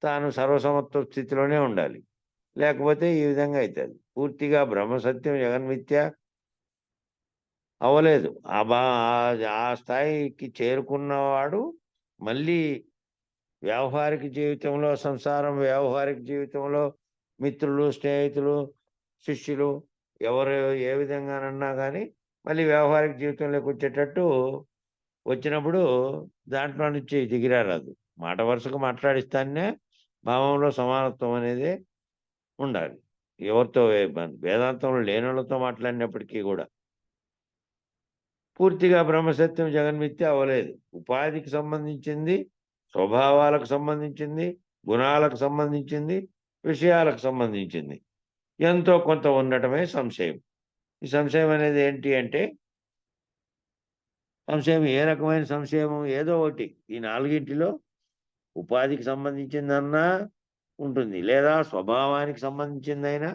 తాను సర్వసమత్వ స్థితిలోనే ఉండాలి. లేకపోతే ఈ విధంగా అయితది. పూర్తిగా బ్రహ్మసత్యం, జగన్మిథ్య అవ్వలేదు. ఆ స్థాయికి చేరుకున్నవాడు మళ్ళీ వ్యావహారిక జీవితంలో మిత్రులు, స్నేహితులు, శిష్యులు ఎవరు ఏ విధంగానన్నా గానీ మళ్ళీ వ్యావహారిక జీవితంలోకొచ్చేటట్టు వచ్చినప్పుడు దాంట్లో నుంచి దిగిరారాదు. మాట వరుసకు మాట్లాడిస్తానే భావంలో సమానత్వం అనేది ఉండాలి. ఎవరితో వేదాంతంలో లేనోళ్ళతో మాట్లాడినప్పటికీ కూడా పూర్తిగా బ్రహ్మసత్యం జగన్మిథ్య అవ్వలేదు. ఉపాధికి సంబంధించింది, స్వభావాలకు సంబంధించింది, గుణాలకు సంబంధించింది, విషయాలకు సంబంధించింది ఎంతో కొంత ఉండటమే సంశయం. ఈ సంశయం అనేది ఏంటి అంటే, సంశయం ఏ రకమైన సంశయం? ఏదో ఒకటి ఈ నాలుగింటిలో ఉపాధికి సంబంధించిందన్నా ఉంటుంది, లేదా స్వభావానికి సంబంధించిందైనా,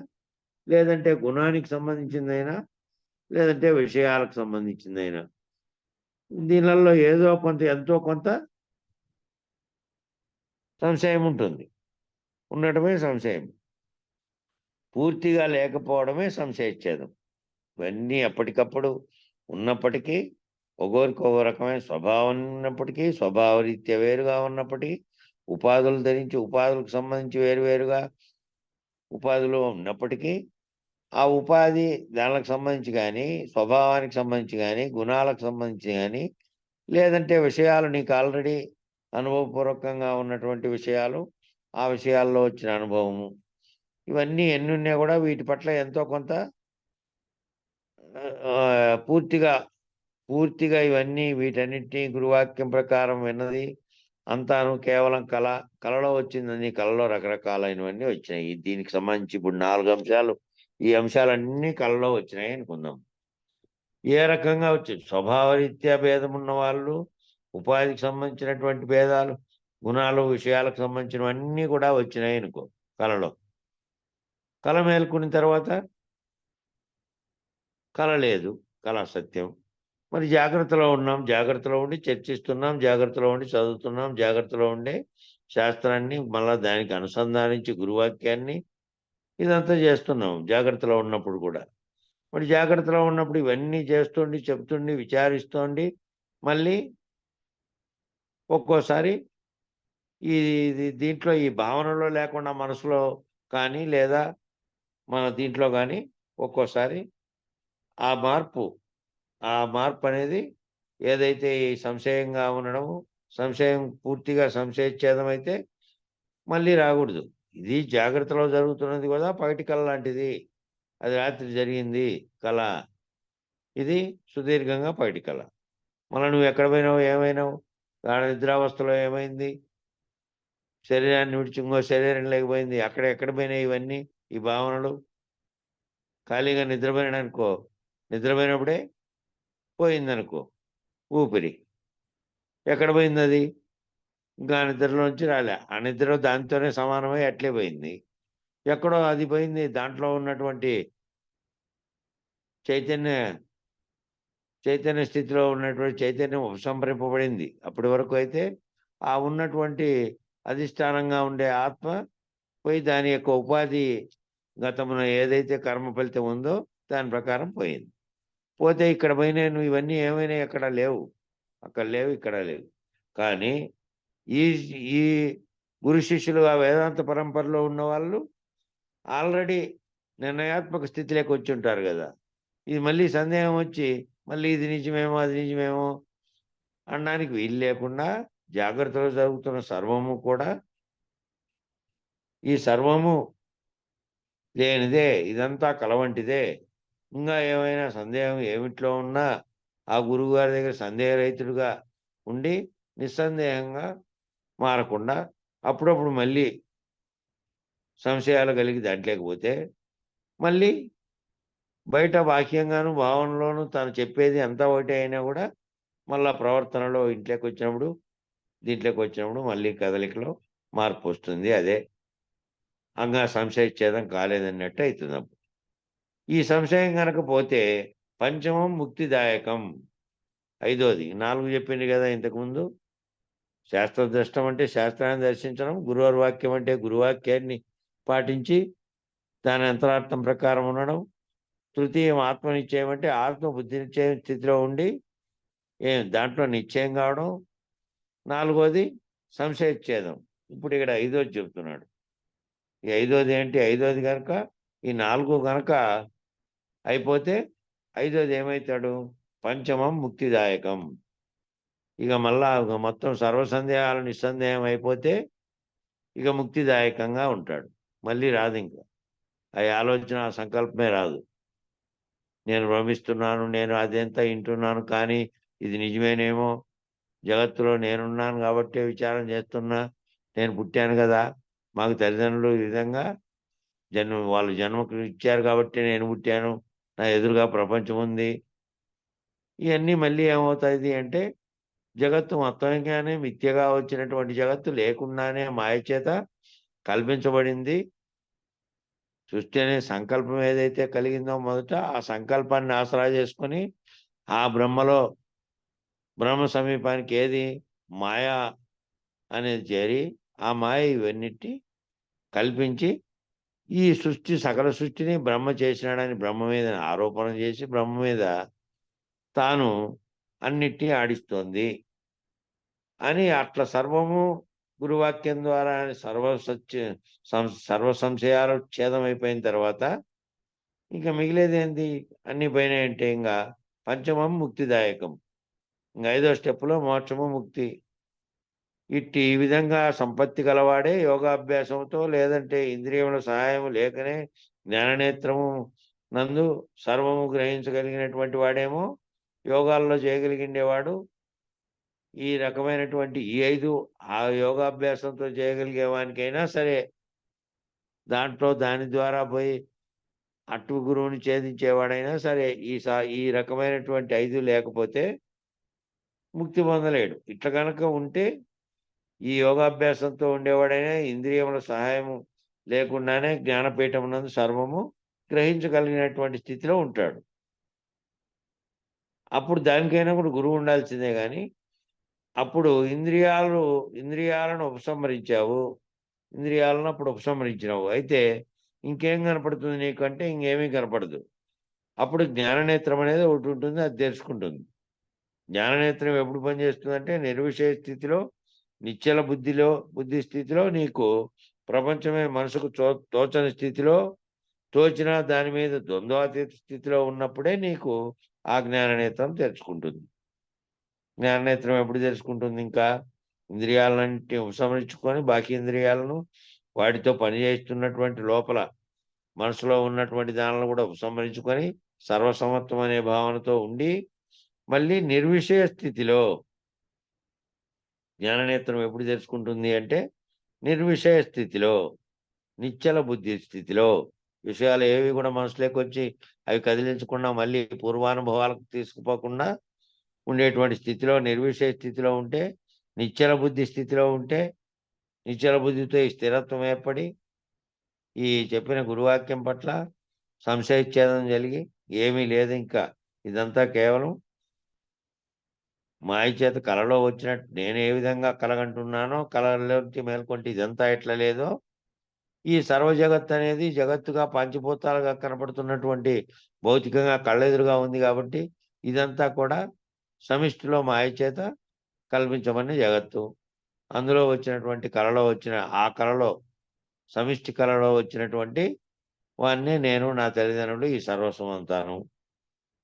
లేదంటే గుణానికి సంబంధించిందైనా, లేదంటే విషయాలకు సంబంధించిందైనా, దీనిలో ఏదో కొంత ఎంతో కొంత సంశయం ఉంటుంది. ఉండటమే సంశయం. పూర్తిగా లేకపోవడమే సంశయచ్ఛేదం. ఇవన్నీ అప్పటికప్పుడు ఉన్నప్పటికీ, ఒక్కొక్క రకమైన స్వభావం ఉన్నప్పటికీ, స్వభావరీత్యా వేరుగా ఉన్నప్పటికీ, ఉపాధులు ధరించి ఉపాధులకు సంబంధించి వేరువేరుగా ఉపాధిలో ఉన్నప్పటికీ, ఆ ఉపాధి దానికి సంబంధించి కానీ, స్వభావానికి సంబంధించి కానీ, గుణాలకు సంబంధించి కానీ, లేదంటే విషయాలు నీకు ఆల్రెడీ అనుభవపూర్వకంగా ఉన్నటువంటి విషయాలు, ఆ విషయాల్లో వచ్చిన అనుభవము, ఇవన్నీ ఎన్ని ఉన్నా కూడా వీటి పట్ల ఎంతో కొంత పూర్తిగా ఇవన్నీ వీటన్నిటినీ గురువాక్యం ప్రకారం విన్నది అంతాను కేవలం కళలో వచ్చిందని, కళలో రకరకాలైనవన్నీ వచ్చినాయి. దీనికి సంబంధించి ఇప్పుడు 4 అంశాలు, ఈ అంశాలన్నీ కళలో వచ్చినాయి అనుకుందాం. ఏ రకంగా వచ్చింది? స్వభావరీత్యా భేదం ఉన్న వాళ్ళు, ఉపాధికి సంబంధించినటువంటి భేదాలు, గుణాలు, విషయాలకు సంబంధించినవన్నీ కూడా వచ్చినాయి అనుకో కళలో. కళ మేల్కొన్న తర్వాత కళ లేదు, కళ సత్యం. మరి జాగ్రత్తలో ఉన్నాం, జాగ్రత్తలో ఉండి చర్చిస్తున్నాం, జాగ్రత్తలో ఉండి చదువుతున్నాం, జాగ్రత్తలో ఉండే శాస్త్రాన్ని మళ్ళా దానికి అనుసంధానించి గురువాక్యాన్ని ఇదంతా చేస్తున్నాం జాగ్రత్తలో ఉన్నప్పుడు కూడా. మరి జాగ్రత్తలో ఉన్నప్పుడు ఇవన్నీ చేస్తుండి, చెప్తుండి, విచారిస్తోండి, మళ్ళీ ఒక్కోసారి ఈ దీంట్లో ఈ భావనలో లేకుండా మనసులో కానీ, లేదా మన దీంట్లో కానీ ఒక్కోసారి ఆ మార్పు అనేది ఏదైతే ఈ సంశయంగా ఉండడం, సంశయం పూర్తిగా సంశయచ్ఛేదం అయితే మళ్ళీ రాకూడదు. ఇది జాగ్రత్తలో జరుగుతున్నది కూడా పగటి కళ లాంటిది. అది రాత్రి జరిగింది కళ. ఇది సుదీర్ఘంగా పగటి కళ. మళ్ళీ నువ్వు ఎక్కడ పోయినావు, ఏమైనావు, నిద్రావస్థలో ఏమైంది, శరీరాన్ని విడిచి ఇంకో శరీరం లేకపోయింది, ఎక్కడ పోయినాయి ఇవన్నీ ఈ భావనలు? ఖాళీగా నిద్రపోయినానుకో, నిద్రపోయినప్పుడే పోయిందనుకో ఊపిరి. ఎక్కడ పోయింది అది? ఇంకా నిద్రలోంచి రాలే. ఆ నిద్ర దానితోనే సమానమై అట్లే పోయింది. ఎక్కడో అది పోయింది. దాంట్లో ఉన్నటువంటి చైతన్య స్థితిలో ఉన్నటువంటి చైతన్యం ఉపసంహరింపబడింది. అప్పటి వరకు అయితే ఆ ఉన్నటువంటి అధిష్టానంగా ఉండే ఆత్మ పోయి దాని యొక్క ఉపాధి గతమున ఏదైతే కర్మ ఫలితం ఉందో దాని ప్రకారం పోయింది. పోతే ఇక్కడ పోయినాయి నువ్వు, ఇవన్నీ ఏమైనా ఎక్కడ లేవు, అక్కడ లేవు, ఇక్కడ లేవు. కానీ ఈ ఈ గురు శిష్యులు ఆ వేదాంత పరంపరలో ఉన్నవాళ్ళు ఆల్రెడీ నిర్ణయాత్మక స్థితిలోకి వచ్చి ఉంటారు కదా. ఇది మళ్ళీ సందేహం వచ్చి మళ్ళీ ఇది నిజమేమో, అది నిజమేమో అనడానికి వీలు లేకుండా జాగ్రత్తలో జరుగుతున్న సర్వము కూడా ఈ సర్వము లేనిదే, ఇదంతా కలవంటిదే. ఇంకా ఏమైనా సందేహం ఏమిట్లో ఉన్నా ఆ గురువుగారి దగ్గర సందేహరహితుడుగా ఉండి నిస్సందేహంగా మారకుండా అప్పుడప్పుడు మళ్ళీ సంశయాలు కలిగి దాంట్లోకి పోతే మళ్ళీ బయట బాహ్యంగాను భావనలోనూ తను చెప్పేది అంతా ఒకటే అయినా కూడా మళ్ళా ప్రవర్తనలో దీంట్లోకి వచ్చినప్పుడు మళ్ళీ కదలికలో మార్పు వస్తుంది. అదే సంశయచ్ఛేదం కాలేదన్నట్టు అవుతుంది. అప్పుడు ఈ సంశయం కనుక పోతే పంచమం ముక్తిదాయకం. 5వది. 4 చెప్పింది కదా ఇంతకుముందు. శాస్త్రదృష్టం అంటే శాస్త్రాన్ని దర్శించడం, గురువాక్యం అంటే గురువాక్యాన్ని పాటించి దాని అంతరార్థం ప్రకారం ఉండడం, తృతీయం ఆత్మనిశ్చయం అంటే ఆత్మ బుద్ధి నిశ్చయం స్థితిలో ఉండి దాంట్లో నిశ్చయం కావడం, 4వది సంశయచ్ఛేదం. ఇప్పుడు ఇక్కడ 5వది చెప్తున్నాడు. ఈ 5వది ఏంటి? 5వది కనుక ఈ 4 కనుక అయిపోతే 5వది ఏమవుతాడు? పంచమం ముక్తిదాయకం. ఇక మళ్ళా మొత్తం సర్వసందేహాలు నిస్సందేహం అయిపోతే ఇక ముక్తిదాయకంగా ఉంటాడు. మళ్ళీ రాదు ఇంకా. ఆ ఆలోచన, ఆ సంకల్పమే రాదు. నేను భ్రమిస్తున్నాను, నేను అదంతా వింటున్నాను, కానీ ఇది నిజమేనేమో, జగత్తులో నేనున్నాను కాబట్టే విచారం చేస్తున్నా, నేను పుట్టాను కదా, మాకు తల్లిదండ్రులు ఈ విధంగా వాళ్ళు జన్మకు ఇచ్చారు కాబట్టి నేను పుట్టాను, నా ఎదురుగా ప్రపంచం ఉంది. ఇవన్నీ మళ్ళీ ఏమవుతాయి అంటే, జగత్తు మొత్తంగానే మిథ్యగా వచ్చినటువంటి జగత్తు లేకుండానే మాయ చేత కల్పించబడింది. సృష్టి అనే సంకల్పం ఏదైతే కలిగిందో మొదట, ఆ సంకల్పాన్ని ఆసరా చేసుకొని ఆ బ్రహ్మ సమీపానికి ఏది మాయ అనేది చేరి, ఆ మాయ ఇవన్నిటి కల్పించి ఈ సకల సృష్టిని బ్రహ్మ చేసినాడని బ్రహ్మ మీద ఆరోపణ చేసి బ్రహ్మ మీద తాను అన్నిటినీ ఆడిస్తోంది అని అట్లా సర్వము గురువాక్యం ద్వారా సర్వ సంశయాలు ఛేదమైపోయిన తర్వాత ఇంకా మిగిలేది ఏంది? అన్ని పోయినాయంటే ఇంకా పంచమం ముక్తిదాయకం. ఇంకా 5వ స్టెప్లో మోక్షము ముక్తి. ఈ విధంగా సంపత్తి గలవాడే యోగాభ్యాసంతో, లేదంటే ఇంద్రియముల సహాయం లేకనే జ్ఞాననేత్రము నందు సర్వము గ్రహించగలిగినటువంటి వాడేమో యోగాల్లో చేయగలిగిండేవాడు. ఈ రకమైనటువంటి ఈ 5 ఆ యోగాభ్యాసంతో చేయగలిగే వానికైనా సరే, దాని ద్వారా పోయి అట్టు గురువుని ఛేదించేవాడైనా సరే, ఈ రకమైనటువంటి 5 లేకపోతే ముక్తి పొందలేడు. ఇట్లా కనుక ఉంటే ఈ యోగాభ్యాసంతో ఉండేవాడైనా ఇంద్రియముల సహాయము లేకుండానే జ్ఞానపీఠం నందు సర్వము గ్రహించగలిగినటువంటి స్థితిలో ఉంటాడు. అప్పుడు దానికైనా కూడా గురువు ఉండాల్సిందే కానీ, అప్పుడు ఇంద్రియాలను ఉపసంహరించావు, ఇంద్రియాలను అప్పుడు ఉపసంహరించినావు. అయితే ఇంకేం కనపడుతుంది నీకంటే ఇంకేమీ కనపడదు. అప్పుడు జ్ఞాననేత్రం అనేది ఒకటి ఉంటుంది, అది తెలుసుకుంటుంది. జ్ఞాననేత్రం ఎప్పుడు పనిచేస్తుందంటే నిర్విషయ స్థితిలో, నిశ్చల బుద్ధి స్థితిలో, నీకు ప్రపంచమే మనసుకు తోచని స్థితిలో, తోచిన దాని మీద ద్వంద్వాతీత స్థితిలో ఉన్నప్పుడే నీకు ఆ జ్ఞాననేత్రం తెరుచుకుంటుంది. జ్ఞాననేత్రం ఎప్పుడు తెలుసుకుంటుంది? ఇంకా ఇంద్రియాలన్నింటినీ ఉపసంహరించుకొని బాకీ ఇంద్రియాలను వాటితో పనిచేస్తున్నటువంటి లోపల మనసులో ఉన్నటువంటి దానిని కూడా ఉపసంహరించుకొని సర్వసమత్వం అనే భావనతో ఉండి మళ్ళీ నిర్విషయ స్థితిలో జ్ఞాననేత్రం ఎప్పుడు తెలుసుకుంటుంది అంటే నిర్విషయ స్థితిలో, నిశ్చల బుద్ధి స్థితిలో, విషయాలు ఏవి కూడా మనసులోకి వచ్చి అవి కదిలించకుండా మళ్ళీ పూర్వానుభవాలకు తీసుకుపోకుండా ఉండేటువంటి స్థితిలో, నిర్విషయ స్థితిలో ఉంటే, నిశ్చల బుద్ధి స్థితిలో ఉంటే, నిశ్చల బుద్ధితో ఈ స్థిరత్వం ఏర్పడి ఈ చెప్పిన గురువాక్యం పట్ల సంశయఛేదం జరిగి ఏమీ లేదు, ఇంకా ఇదంతా కేవలం మాయ చేత కలలో వచ్చినట్టు నేను ఏ విధంగా కలగంటున్నానో, కలలోకి మేల్కొంటే ఇదంతా ఎట్లా లేదో, ఈ సర్వ జగత్ అనేది జగత్తుగా పంచభూతాలుగా కనపడుతున్నటువంటి భౌతికంగా కళ్ళెదురుగా ఉంది కాబట్టి ఇదంతా కూడా సమిష్టిలో మాయ చేత కల్పించమని జగత్తు. అందులో వచ్చినటువంటి కళలో వచ్చిన ఆ కళలో, సమిష్టి కళలో వచ్చినటువంటి వాన్నే నేను, నా తల్లిదండ్రులు, ఈ సర్వస్వం అంతాను.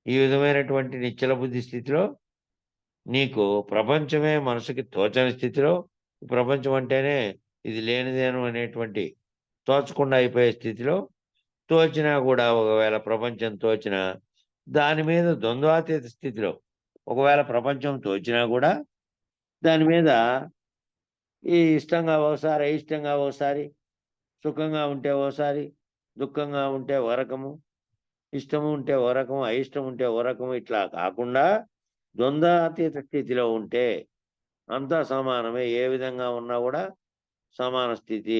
ఈ విధమైనటువంటి నిశ్చల బుద్ధి స్థితిలో నీకు ప్రపంచమే మనసుకి తోచని స్థితిలో, ప్రపంచం అంటేనే ఇది లేనిదేను అనేటువంటి తోచకుండా అయిపోయే స్థితిలో, తోచినా కూడా ఒకవేళ ప్రపంచం తోచినా దాని మీద ద్వంద్వాతీత స్థితిలో, ఒకవేళ ప్రపంచం తోచినా కూడా దాని మీద ఈ ఇష్టంగా ఓసారి, అయిష్టంగా ఓసారి, సుఖంగా ఉంటే ఓసారి, దుఃఖంగా ఉంటే ఓ రకము, ఇష్టము ఉంటే ఓ రకము, అయిష్టం ఉంటే ఓ రకము, ఇట్లా కాకుండా ద్వంద్వాతీత స్థితిలో ఉంటే అంతా సమానమే. ఏ విధంగా ఉన్నా కూడా సమాన స్థితి.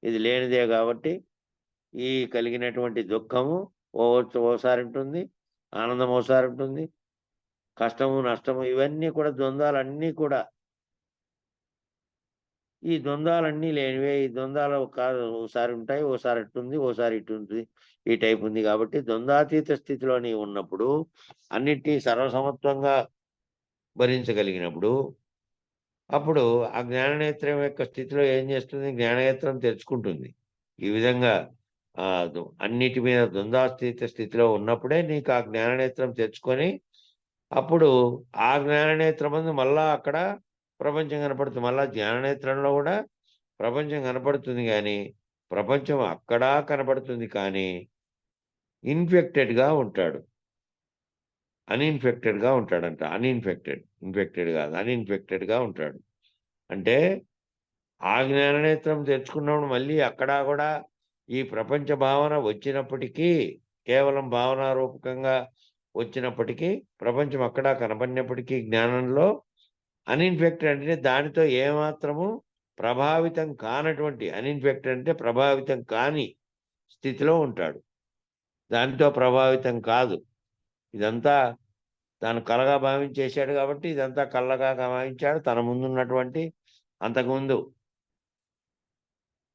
ఇది లేనిదే కాబట్టి ఈ కలిగినటువంటి దుఃఖము ఓసారి ఉంటుంది, ఆనందం ఓసారి ఉంటుంది, కష్టము, నష్టము, ఇవన్నీ కూడా ద్వంద్వాలన్నీ కూడా ఈ ద్వంద్వాలన్నీ లేనివే. ఈ ద్వంద్వాలు ఓసారి ఉంటాయి, ఓసారి అట్టుంది, ఓసారి ఇటు ఉంటుంది, ఈ టైప్ ఉంది. కాబట్టి ద్వంద్వాతీత స్థితిలో నీవు ఉన్నప్పుడు, అన్నిటినీ సర్వసమత్వంగా భరించగలిగినప్పుడు, అప్పుడు ఆ జ్ఞాననేత్రం యొక్క స్థితిలో ఏం చేస్తుంది? జ్ఞాననేత్రం తెరుచుకుంటుంది. ఈ విధంగా అన్నిటి మీద ద్వంద్వాతీత స్థితిలో ఉన్నప్పుడే నీకు ఆ జ్ఞాననేత్రం తెచ్చుకొని అప్పుడు ఆ జ్ఞాననేత్రం ముందు మళ్ళా అక్కడ ప్రపంచం కనపడుతుంది. మళ్ళా జ్ఞాననేత్రంలో కూడా ప్రపంచం కనపడుతుంది కానీ ప్రపంచం అక్కడా కనపడుతుంది కానీ ఇన్ఫెక్టెడ్గా ఉంటాడు. అన్ఇన్ఫెక్టెడ్గా ఉంటాడంట. ఇన్ఫెక్టెడ్ కాదు, అన్ఇన్ఫెక్టెడ్గా ఉంటాడు. అంటే ఆ జ్ఞాననేత్రం తెచ్చుకున్నప్పుడు మళ్ళీ అక్కడా కూడా ఈ ప్రపంచ భావన వచ్చినప్పటికీ, కేవలం భావనారూపకంగా వచ్చినప్పటికీ, ప్రపంచం అక్కడా కనపడినప్పటికీ జ్ఞానంలో అన్ఇన్ఫెక్టెడ్ అంటే దానితో ఏమాత్రము ప్రభావితం కానటువంటి, అన్ఇన్ఫెక్టెడ్ అంటే ప్రభావితం కాని స్థితిలో ఉంటాడు. దానితో ప్రభావితం కాదు. ఇదంతా తాను కలగా భావించేశాడు కాబట్టి ఇదంతా కళ్ళగా భావించాడు. తన ముందున్నటువంటి అంతకుముందు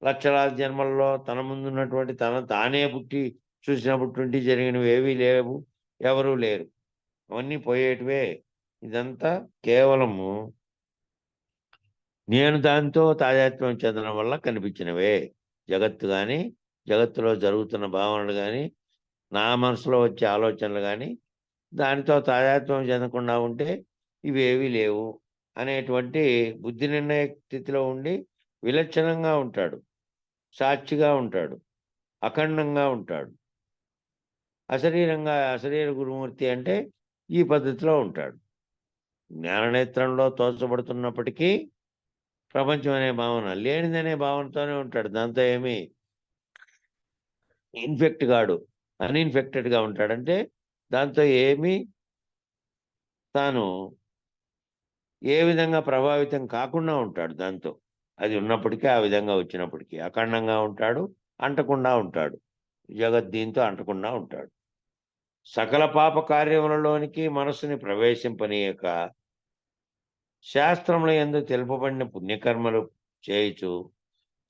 లక్షలాది జన్మల్లో తన ముందున్నటువంటి తానే పుట్టి చూసినప్పటి జరిగినవి ఏవీ లేవు, ఎవరూ లేరు, అవన్నీ పోయేటివే. ఇదంతా కేవలము నేను దాంతో తాదాత్మ్యం చెందడం వల్ల కనిపించినవే. జగత్తు కానీ, జగత్తులో జరుగుతున్న భావనలు కానీ, నా మనసులో వచ్చే ఆలోచనలు కానీ దానితో తాదాత్మ్యం చెందకుండా ఉంటే ఇవేవీ లేవు అనేటువంటి బుద్ధి నిర్ణయ స్థితిలో ఉండి విలక్షణంగా ఉంటాడు, సాక్షిగా ఉంటాడు, అఖండంగా ఉంటాడు. అశరీర గురుమూర్తి అంటే ఈ పద్ధతిలో ఉంటాడు. జ్ఞాననేత్రంలో తోచబడుతున్నప్పటికీ ప్రపంచం అనే భావన లేనిదనే భావనతోనే ఉంటాడు. దాంతో ఏమి ఇన్ఫెక్ట్ కాడు, అన్ఇన్ఫెక్టెడ్గా ఉంటాడంటే దాంతో ఏమీ తాను ఏ విధంగా ప్రభావితం కాకుండా ఉంటాడు. దాంతో అది ఉన్నప్పటికీ, ఆ విధంగా వచ్చినప్పటికీ అఖండంగా ఉంటాడు, అంటకుండా ఉంటాడు. జగత్ దీంతో అంటకుండా ఉంటాడు. సకల పాప కార్యములలోనికి మనస్సుని ప్రవేశింపనీయక శాస్త్రముల యందు తెలుపబడిన పుణ్యకర్మలు చేయుచు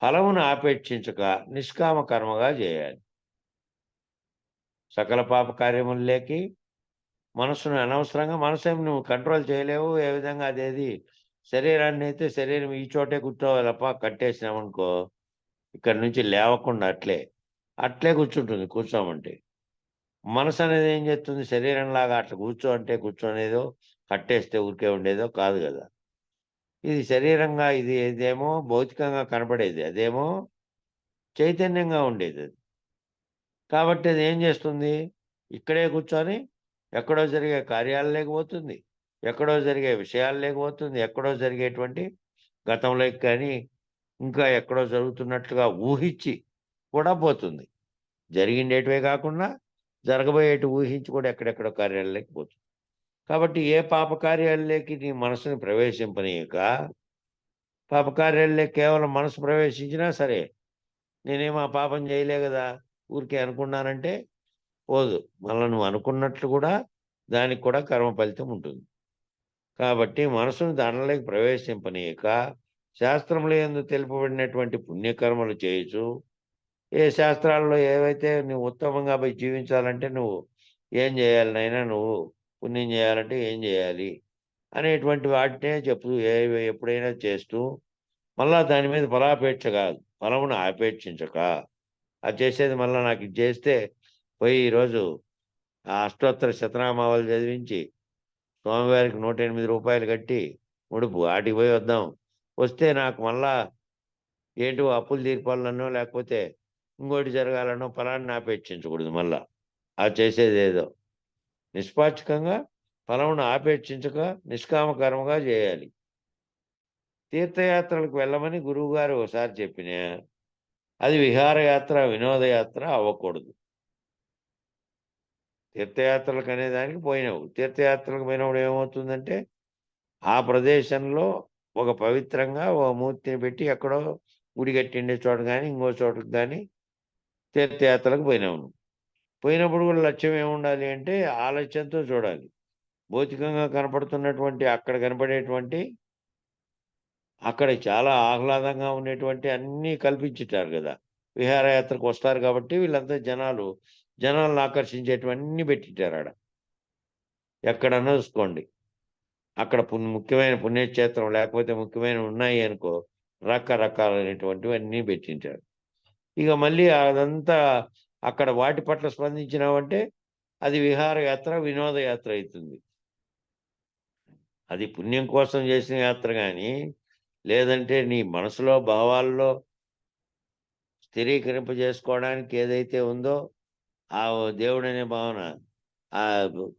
ఫలమును ఆపేక్షించక నిష్కామ కర్మగా చేయాలి. సకల పాప కార్యములలోకి మనసును అనవసరంగా, మనసేం నువ్వు కంట్రోల్ చేయలేవు. ఏ విధంగా అదేది శరీరాన్ని అయితే శరీరం ఈ చోటే కూర్చోవాలప్ప, కట్టేసినామనుకో ఇక్కడి నుంచి లేవకుండా అట్లే కూర్చుంటుంది. కూర్చోమంటే మనసు అనేది ఏం చేస్తుంది, శరీరంలాగా అట్లా కూర్చో అంటే కూర్చోనేదో, కట్టేస్తే ఊరికే ఉండేదో కాదు కదా. ఇది శరీరంగా, ఇదేమో భౌతికంగా కనపడేది, అదేమో చైతన్యంగా ఉండేది. అది కాబట్టి అది ఏం చేస్తుంది, ఇక్కడే కూర్చొని ఎక్కడో జరిగే కార్యాలు లేకపోతుంది, ఎక్కడో జరిగే విషయాలు లేకపోతుంది, ఎక్కడో జరిగేటువంటి గతంలోకి కానీ ఇంకా ఎక్కడో జరుగుతున్నట్లుగా ఊహించి కూడా పోతుంది. జరిగిండేటివే కాకుండా జరగబోయేటి ఊహించి కూడా ఎక్కడెక్కడో కార్యాలు లేకపోతుంది. కాబట్టి ఏ పాపకార్యాల్లోకి నీ మనసుని ప్రవేశింపనీయక, పాపకార్యాల్లో కేవలం మనసు ప్రవేశించినా సరే నేనేమో ఆ పాపం చేయలే కదా ఊరికే అనుకున్నానంటే పోదు. మళ్ళీ నువ్వు అనుకున్నట్లు కూడా దానికి కూడా కర్మ ఫలితం ఉంటుంది. కాబట్టి మనసును దానిలోకి ప్రవేశింపనీయక శాస్త్రముల యందు తెలుపబడినటువంటి పుణ్యకర్మలు చేయొచ్చు. ఏ శాస్త్రాల్లో ఏవైతే నువ్వు ఉత్తమంగా పోయి జీవించాలంటే నువ్వు ఏం చేయాలి నైనా, నువ్వు పుణ్యం చేయాలంటే ఏం చేయాలి అనేటువంటి వాటినే ఎప్పుడైనా చేస్తూ మళ్ళా దాని మీద ఫలాపేక్ష కాదు, ఫలమును ఆపేక్షించక అది చేసేది మళ్ళీ నాకు ఇది చేస్తే పోయి ఈరోజు ఆ అష్టోత్తర శతనామావళి చదివించి స్వామివారికి 108 రూపాయలు కట్టి ముడుపు ఆటికి పోయి వద్దాం, వస్తే నాకు మళ్ళా ఏంటో అప్పులు తీర్పాలనో లేకపోతే ఇంకోటి జరగాలనో ఫలాన్ని ఆపేక్షించకూడదు. మళ్ళా ఆ చేసేది ఏదో నిష్పాక్షికంగా ఫలమును ఆపేక్షించక నిష్కామ కర్మగా చేయాలి. తీర్థయాత్రలకు వెళ్ళమని గురువుగారు ఒకసారి చెప్పిన అది విహారయాత్ర, వినోదయాత్ర అవ్వకూడదు. తీర్థయాత్రలకు అనేదానికి పోయినావు, తీర్థయాత్రలకు పోయినప్పుడు ఏమవుతుందంటే ఆ ప్రదేశంలో ఒక పవిత్రంగా ఒక మూర్తిని పెట్టి ఎక్కడో గుడి కట్టిండే చోట కానీ ఇంకో చోటకు కానీ తీర్థయాత్రలకు పోయినావు. పోయినప్పుడు కూడా లక్ష్యం ఏముండాలి అంటే ఆ లక్ష్యంతో చూడాలి. భౌతికంగా కనపడుతున్నటువంటి అక్కడ కనపడేటువంటి అక్కడ చాలా ఆహ్లాదంగా ఉండేటువంటి అన్నీ కల్పించుంటారు కదా. విహారయాత్రకు వస్తారు కాబట్టి వీళ్ళంతా జనాలను ఆకర్షించేటివన్నీ పెట్టింటారు ఆడ. ఎక్కడన్నా చూసుకోండి అక్కడ ముఖ్యమైన పుణ్యక్షేత్రం లేకపోతే ముఖ్యమైన ఉన్నాయి అనుకో రకరకాలైనటువంటివి అన్నీ పెట్టింటారు. ఇక మళ్ళీ అదంతా అక్కడ వాటి పట్ల స్పందించినావంటే అది విహారయాత్ర, వినోదయాత్ర అవుతుంది. అది పుణ్యం కోసం చేసిన యాత్ర కానీ, లేదంటే నీ మనసులో భావాల్లో స్థిరీకరింపజేసుకోవడానికి ఏదైతే ఉందో ఆ దేవుడనే భావన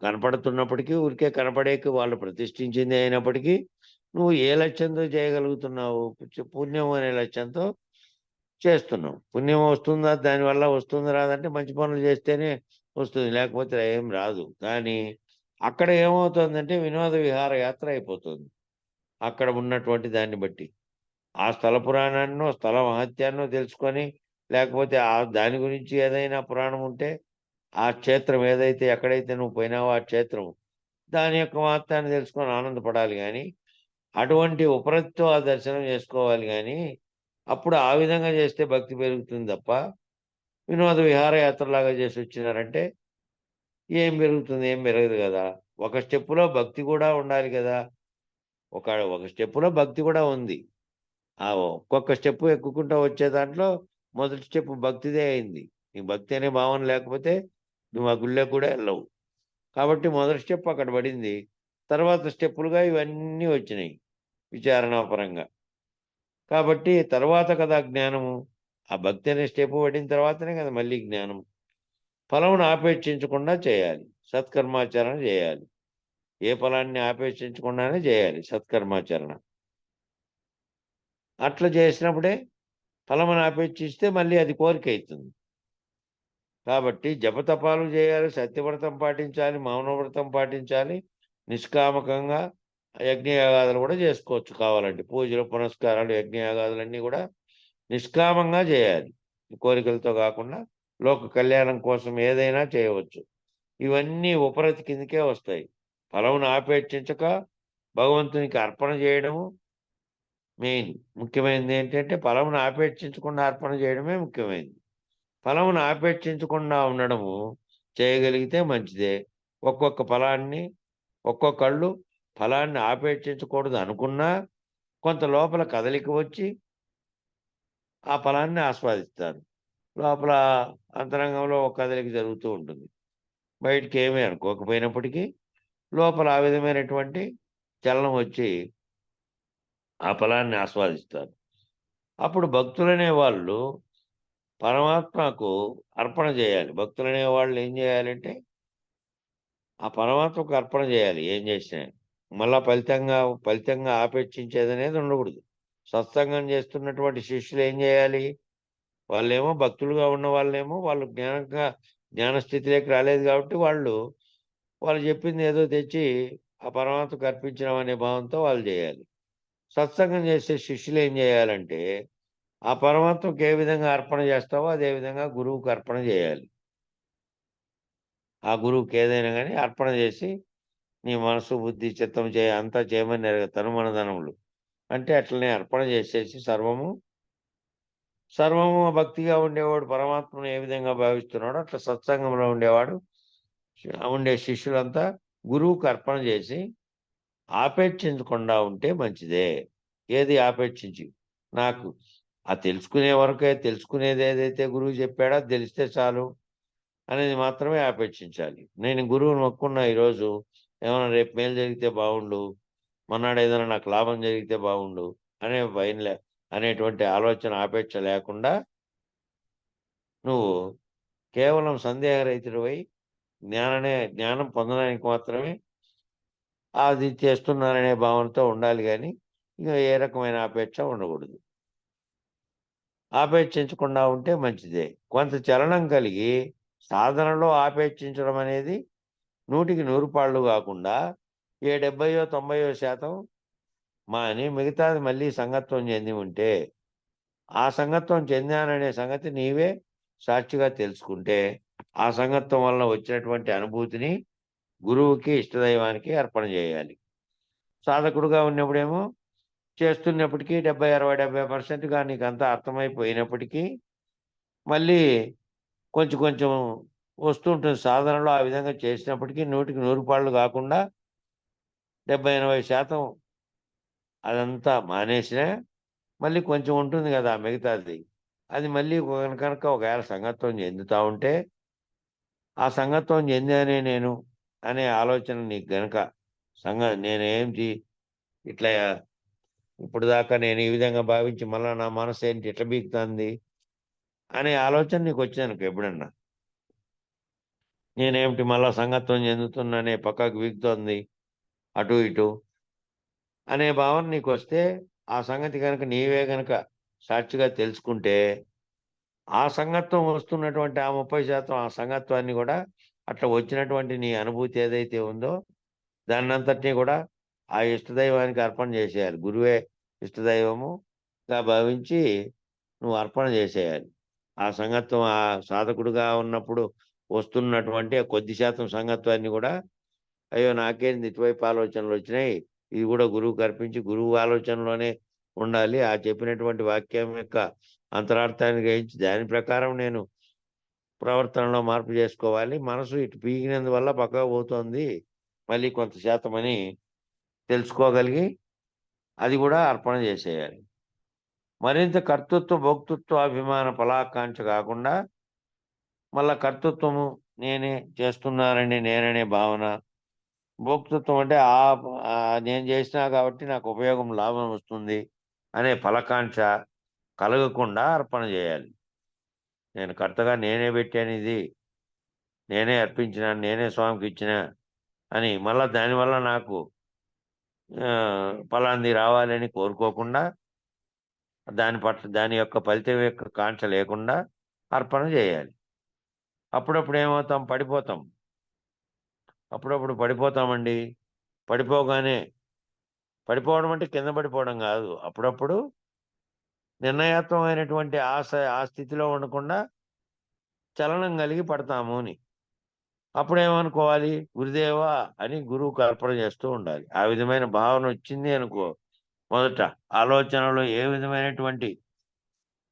కనపడుతున్నప్పటికీ, ఊరికే కనపడేకి వాళ్ళు ప్రతిష్ఠించింది అయినప్పటికీ, నువ్వు ఏ లక్ష్యంతో చేయగలుగుతున్నావు? పుణ్యం అనే లక్ష్యంతో చేస్తున్నావు. పుణ్యం వస్తుందా? దానివల్ల వస్తుంది రాదంటే మంచి పనులు చేస్తేనే వస్తుంది. లేకపోతే ఏం రాదు. కానీ అక్కడ ఏమవుతుందంటే వినోద విహార యాత్ర అయిపోతుంది. అక్కడ ఉన్నటువంటి దాన్ని బట్టి. ఆ స్థల పురాణాన్నో, స్థల మహత్యాన్నో తెలుసుకొని, లేకపోతే దాని గురించి ఏదైనా పురాణం ఉంటే, ఆ క్షేత్రం ఏదైతే ఎక్కడైతే నువ్వు పోయినావో ఆ క్షేత్రం, దాని యొక్క మహత్యాన్ని తెలుసుకొని ఆనందపడాలి గానీ, అటువంటి ఉపరతితో ఆ దర్శనం చేసుకోవాలి గానీ, అప్పుడు ఆ విధంగా చేస్తే భక్తి పెరుగుతుంది తప్ప, వినోద విహారయాత్రలాగా చేసొచ్చినారంటే ఏం పెరుగుతుంది? ఏం పెరగదు గదా! ఒక స్టెప్పులో భక్తి కూడా ఉండాలి గదా! ఒక స్టెప్పులో భక్తి కూడా ఉంది. ఆ ఒక్కొక్క స్టెప్పు ఎక్కుకుంటా వచ్చే దాంట్లో మొదటి స్టెప్ భక్తిదే అయింది. నీకు భక్తి అనే భావన లేకపోతే నువ్వు ఆ గుళ్ళోకి కూడా ఎళ్ళవు. కాబట్టి మొదటి స్టెప్ అక్కడ పడింది. తర్వాత స్టెప్పులుగా ఇవన్నీ వచ్చినాయి విచారణాపరంగా. కాబట్టి తర్వాత కదా జ్ఞానము. ఆ భక్తి అనే స్టెప్ పడిన తర్వాతనే కదా మళ్ళీ జ్ఞానం. ఫలమును ఆపేక్షించకుండా చేయాలి. సత్కర్మాచరణ చేయాలి. ఏ ఫలాన్ని ఆపేక్షించకుండానే చేయాలి సత్కర్మాచరణ. అట్లా చేసినప్పుడే ఫలమును ఆపేక్షిస్తే మళ్ళీ అది కోరికైతుంది. కాబట్టి జపతపాలు చేయాలి, సత్యవ్రతం పాటించాలి, మౌనవ్రతం పాటించాలి, నిష్కామకంగా యజ్ఞయాగాదులు కూడా చేసుకోవచ్చు కావాలంటే. పూజలు, పునస్కారాలు, యజ్ఞయాగాదులన్నీ కూడా నిష్కామంగా చేయాలి. కోరికలతో కాకుండా లోక కళ్యాణం కోసం ఏదైనా చేయవచ్చు. ఇవన్నీ ఉపరతి కిందకే వస్తాయి. ఫలమును ఆపేక్షించక భగవంతునికి అర్పణ చేయడము మెయిన్. ముఖ్యమైనది ఏంటంటే ఫలమును ఆపేక్షించకుండా అర్పణ చేయడమే ముఖ్యమైనది. ఫలమును ఆపేక్షించకుండా ఉండడము చేయగలిగితే మంచిదే. ఒక్కొక్కళ్ళు ఫలాన్ని ఆపేక్షించకూడదు అనుకున్నా కొంత లోపల కదలిక వచ్చి ఆ ఫలాన్ని ఆస్వాదిస్తారు. లోపల అంతరంగంలో ఒక కదలిక జరుగుతూ ఉంటుంది. బయటికి ఏమీ అనుకోకపోయినప్పటికీ లోపల ఆ విధమైనటువంటి చలనం వచ్చి ఆ ఫలాన్ని ఆస్వాదిస్తారు. అప్పుడు భక్తులనే వాళ్ళు పరమాత్మకు అర్పణ చేయాలి. భక్తులనే వాళ్ళు ఏం చేయాలంటే ఆ పరమాత్మకు అర్పణ చేయాలి ఏం చేసినా. మళ్ళా ఫలితంగా ఆపేక్షించేదనేది ఉండకూడదు. సత్సంగం చేస్తున్నటువంటి శిష్యులు ఏం చేయాలి? వాళ్ళేమో భక్తులుగా ఉన్న వాళ్ళేమో వాళ్ళు జ్ఞానస్థితిలోకి రాలేదు కాబట్టి వాళ్ళు చెప్పింది ఏదో తెచ్చి ఆ పరమాత్మకు అర్పించడం అనే భావంతో వాళ్ళు చేయాలి. సత్సంగం చేసే శిష్యులు ఏం చేయాలంటే ఆ పరమాత్మకు ఏ విధంగా అర్పణ చేస్తావో అదే విధంగా గురువుకు అర్పణ చేయాలి. ఆ గురువుకి ఏదైనా గాని అర్పణ చేసి నీ మనసు, బుద్ధి, చిత్తం అంతా చేయమని తనుమనధనములు. అంటే అట్లనే అర్పణ చేసేసి సర్వము భక్తిగా ఉండేవాడు పరమాత్మను ఏ విధంగా భావిస్తున్నాడో అట్లా సత్సంగంలో ఉండే శిష్యులంతా గురువుకు అర్పణ చేసి ఆపేక్షించకుండా ఉంటే మంచిదే. ఏది ఆపేక్షించి నాకు తెలుసుకునే వరకే తెలుసుకునేది ఏదైతే గురువు చెప్పాడో అది తెలిస్తే చాలు అనేది మాత్రమే ఆపేక్షించాలి. నేను గురువుని మొక్కుకున్నా ఈరోజు ఏమైనా రేపు మేలు జరిగితే బాగుండు, మొన్నాడు ఏదైనా నాకు లాభం జరిగితే బాగుండు అనేటువంటి ఆలోచన ఆపేక్ష లేకుండా నువ్వు కేవలం సందేహరహితుడివై జ్ఞానం పొందడానికి మాత్రమే అది చేస్తున్నాననే భావనతో ఉండాలి గాని, ఇక ఏ రకమైన ఆపేక్ష ఉండకూడదు. ఆపేక్షించకుండా ఉంటే మంచిదే. కొంత చలనం కలిగి సాధనలో ఆపేక్షించడం అనేది 100కి 100 పాళ్ళు కాకుండా 70-90% మాని మిగతాది మళ్ళీ సంగత్వం చెంది ఉంటే, ఆ సంగత్వం చెందాననే సంగతి నీవే సాక్షిగా తెలుసుకుంటే, ఆ సంగత్వం వలన వచ్చినటువంటి అనుభూతిని గురువుకి, ఇష్టదైవానికి అర్పణ చేయాలి. సాధకుడుగా ఉన్నప్పుడేమో చేస్తున్నప్పటికీ 70-60-70%గా నీకంతా అర్థమైపోయినప్పటికీ మళ్ళీ కొంచెం వస్తుంటుంది సాధనలో. ఆ విధంగా చేసినప్పటికీ 100కి 100 పాళ్ళు కాకుండా 70-80% అదంతా మానేసినా మళ్ళీ కొంచెం ఉంటుంది కదా మిగతాది. అది మళ్ళీ కనుక ఒకవేళ సంగత్వం చెందుతా ఉంటే, ఆ సంగత్వం చెందానే నేను అనే ఆలోచన నీకు గనక నేనేంటి ఇట్లా ఇప్పుడు దాకా నేను ఈ విధంగా భావించి మళ్ళా నా మనసు ఏంటి ఇట్లా బీగుతుంది అనే ఆలోచన నీకు వచ్చాను ఎప్పుడన్నా. నేనేమిటి మళ్ళా సంగత్వం చెందుతున్నానే, పక్కకు బీగుతోంది అటు ఇటు అనే భావన నీకు వస్తే, ఆ సంగతి కనుక నీవే గనక సాక్షిగా తెలుసుకుంటే, ఆ సంగత్వం వస్తున్నటువంటి ఆ 30% ఆ సంగత్వాన్ని కూడా అట్లా వచ్చినటువంటి నీ అనుభూతి ఏదైతే ఉందో దాన్నంతటినీ కూడా ఆ ఇష్టదైవానికి అర్పణ చేసేయాలి. గురువే ఇష్టదైవముగా భావించి నువ్వు అర్పణ చేసేయాలి. ఆ సంగత్వం ఆ సాధకుడుగా ఉన్నప్పుడు వస్తున్నటువంటి ఆ కొద్ది శాతం సంగత్వాన్ని కూడా, అయ్యో! నాకేంది ఇటువైపు ఆలోచనలొచ్చినాయి. ఇది కూడా గురువుకి అర్పించి గురువు ఆలోచనలోనే ఉండాలి. ఆ చెప్పినటువంటి వాక్యం యొక్క అంతరార్థాన్ని గ్రహించి దాని ప్రకారం నేను ప్రవర్తనలో మార్పు చేసుకోవాలి. మనసు ఇటు పీకినందువల్ల పక్కకు పోతోంది. మళ్ళీ కొంత శాతమని తెలుసుకోగలిగి అది కూడా అర్పణ చేసేయాలి. మరింత కర్తృత్వ, భోక్తృత్వ, అభిమాన, ఫలాకాంక్ష కాకుండా మళ్ళా కర్తృత్వము నేనే చేస్తున్నానని నేననే భావన, భోక్తృత్వం అంటే నేను చేసినా కాబట్టి నాకు ఉపయోగం, లాభం వస్తుంది అనే ఫలకాంక్ష కలగకుండా అర్పణ చేయాలి. నేను కర్తగా నేనే పెట్టాను ఇది, నేనే అర్పించినాను, నేనే స్వామికి ఇచ్చిన అని మళ్ళా దానివల్ల నాకు ఫలాంది రావాలని కోరుకోకుండా, దాని పట్ల దాని యొక్క ఫలితం యొక్క కాంక్ష లేకుండా అర్పణ చేయాలి. అప్పుడప్పుడు ఏమవుతాం, పడిపోతాం. అప్పుడప్పుడు పడిపోతామండి. పడిపోవడం అంటే కింద పడిపోవడం కాదు. అప్పుడప్పుడు నిర్ణయాత్మకమైనటువంటి ఆ స్థితిలో ఉండకుండా చలనం కలిగి పడతాము అని. అప్పుడేమనుకోవాలి, గురుదేవా అని గురువుకి అర్పణ చేస్తూ ఉండాలి. ఆ విధమైన భావన వచ్చింది అనుకో, మొదట ఆలోచనలో ఏ విధమైనటువంటి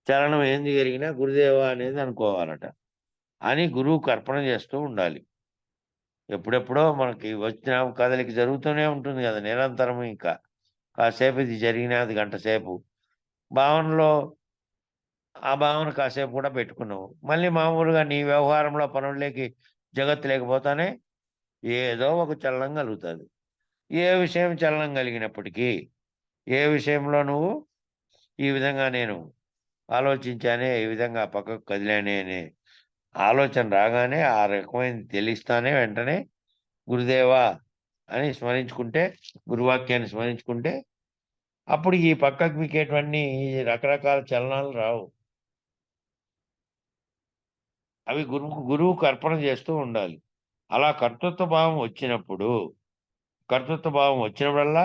చలనం ఏంది జరిగినా గురుదేవా అనేది అనుకోవాలట. అని గురువుకి అర్పణ చేస్తూ ఉండాలి. ఎప్పుడెప్పుడో మనకి వచ్చిన కదలిక జరుగుతూనే ఉంటుంది కదా నిరంతరం. ఇంకా కాసేపు ఇది జరిగినా అది గంట సేపు భావనలో, ఆ భావన కాసేపు కూడా పెట్టుకున్నావు. మళ్ళీ మామూలుగా నీ వ్యవహారంలో పనుల్లోకి జగత్తు లేకపోతానే ఏదో ఒక చలనం కలుగుతుంది. ఏ విషయం చలనం కలిగినప్పటికీ, ఏ విషయంలో నువ్వు ఈ విధంగా నేను ఆలోచించానే, ఈ విధంగా పక్కకు కదిలానే అనే ఆలోచన రాగానే ఆ రకమైనది తెలిస్తానే వెంటనే గురుదేవా అని స్మరించుకుంటే, గురువాక్యాన్ని స్మరించుకుంటే అప్పుడు ఈ పక్కకు మీకేటువంటి రకరకాల చలనాలు రావు. అవి గురువుకు అర్పణ చేస్తూ ఉండాలి. అలా కర్తృత్వ భావం వచ్చినప్పుడల్లా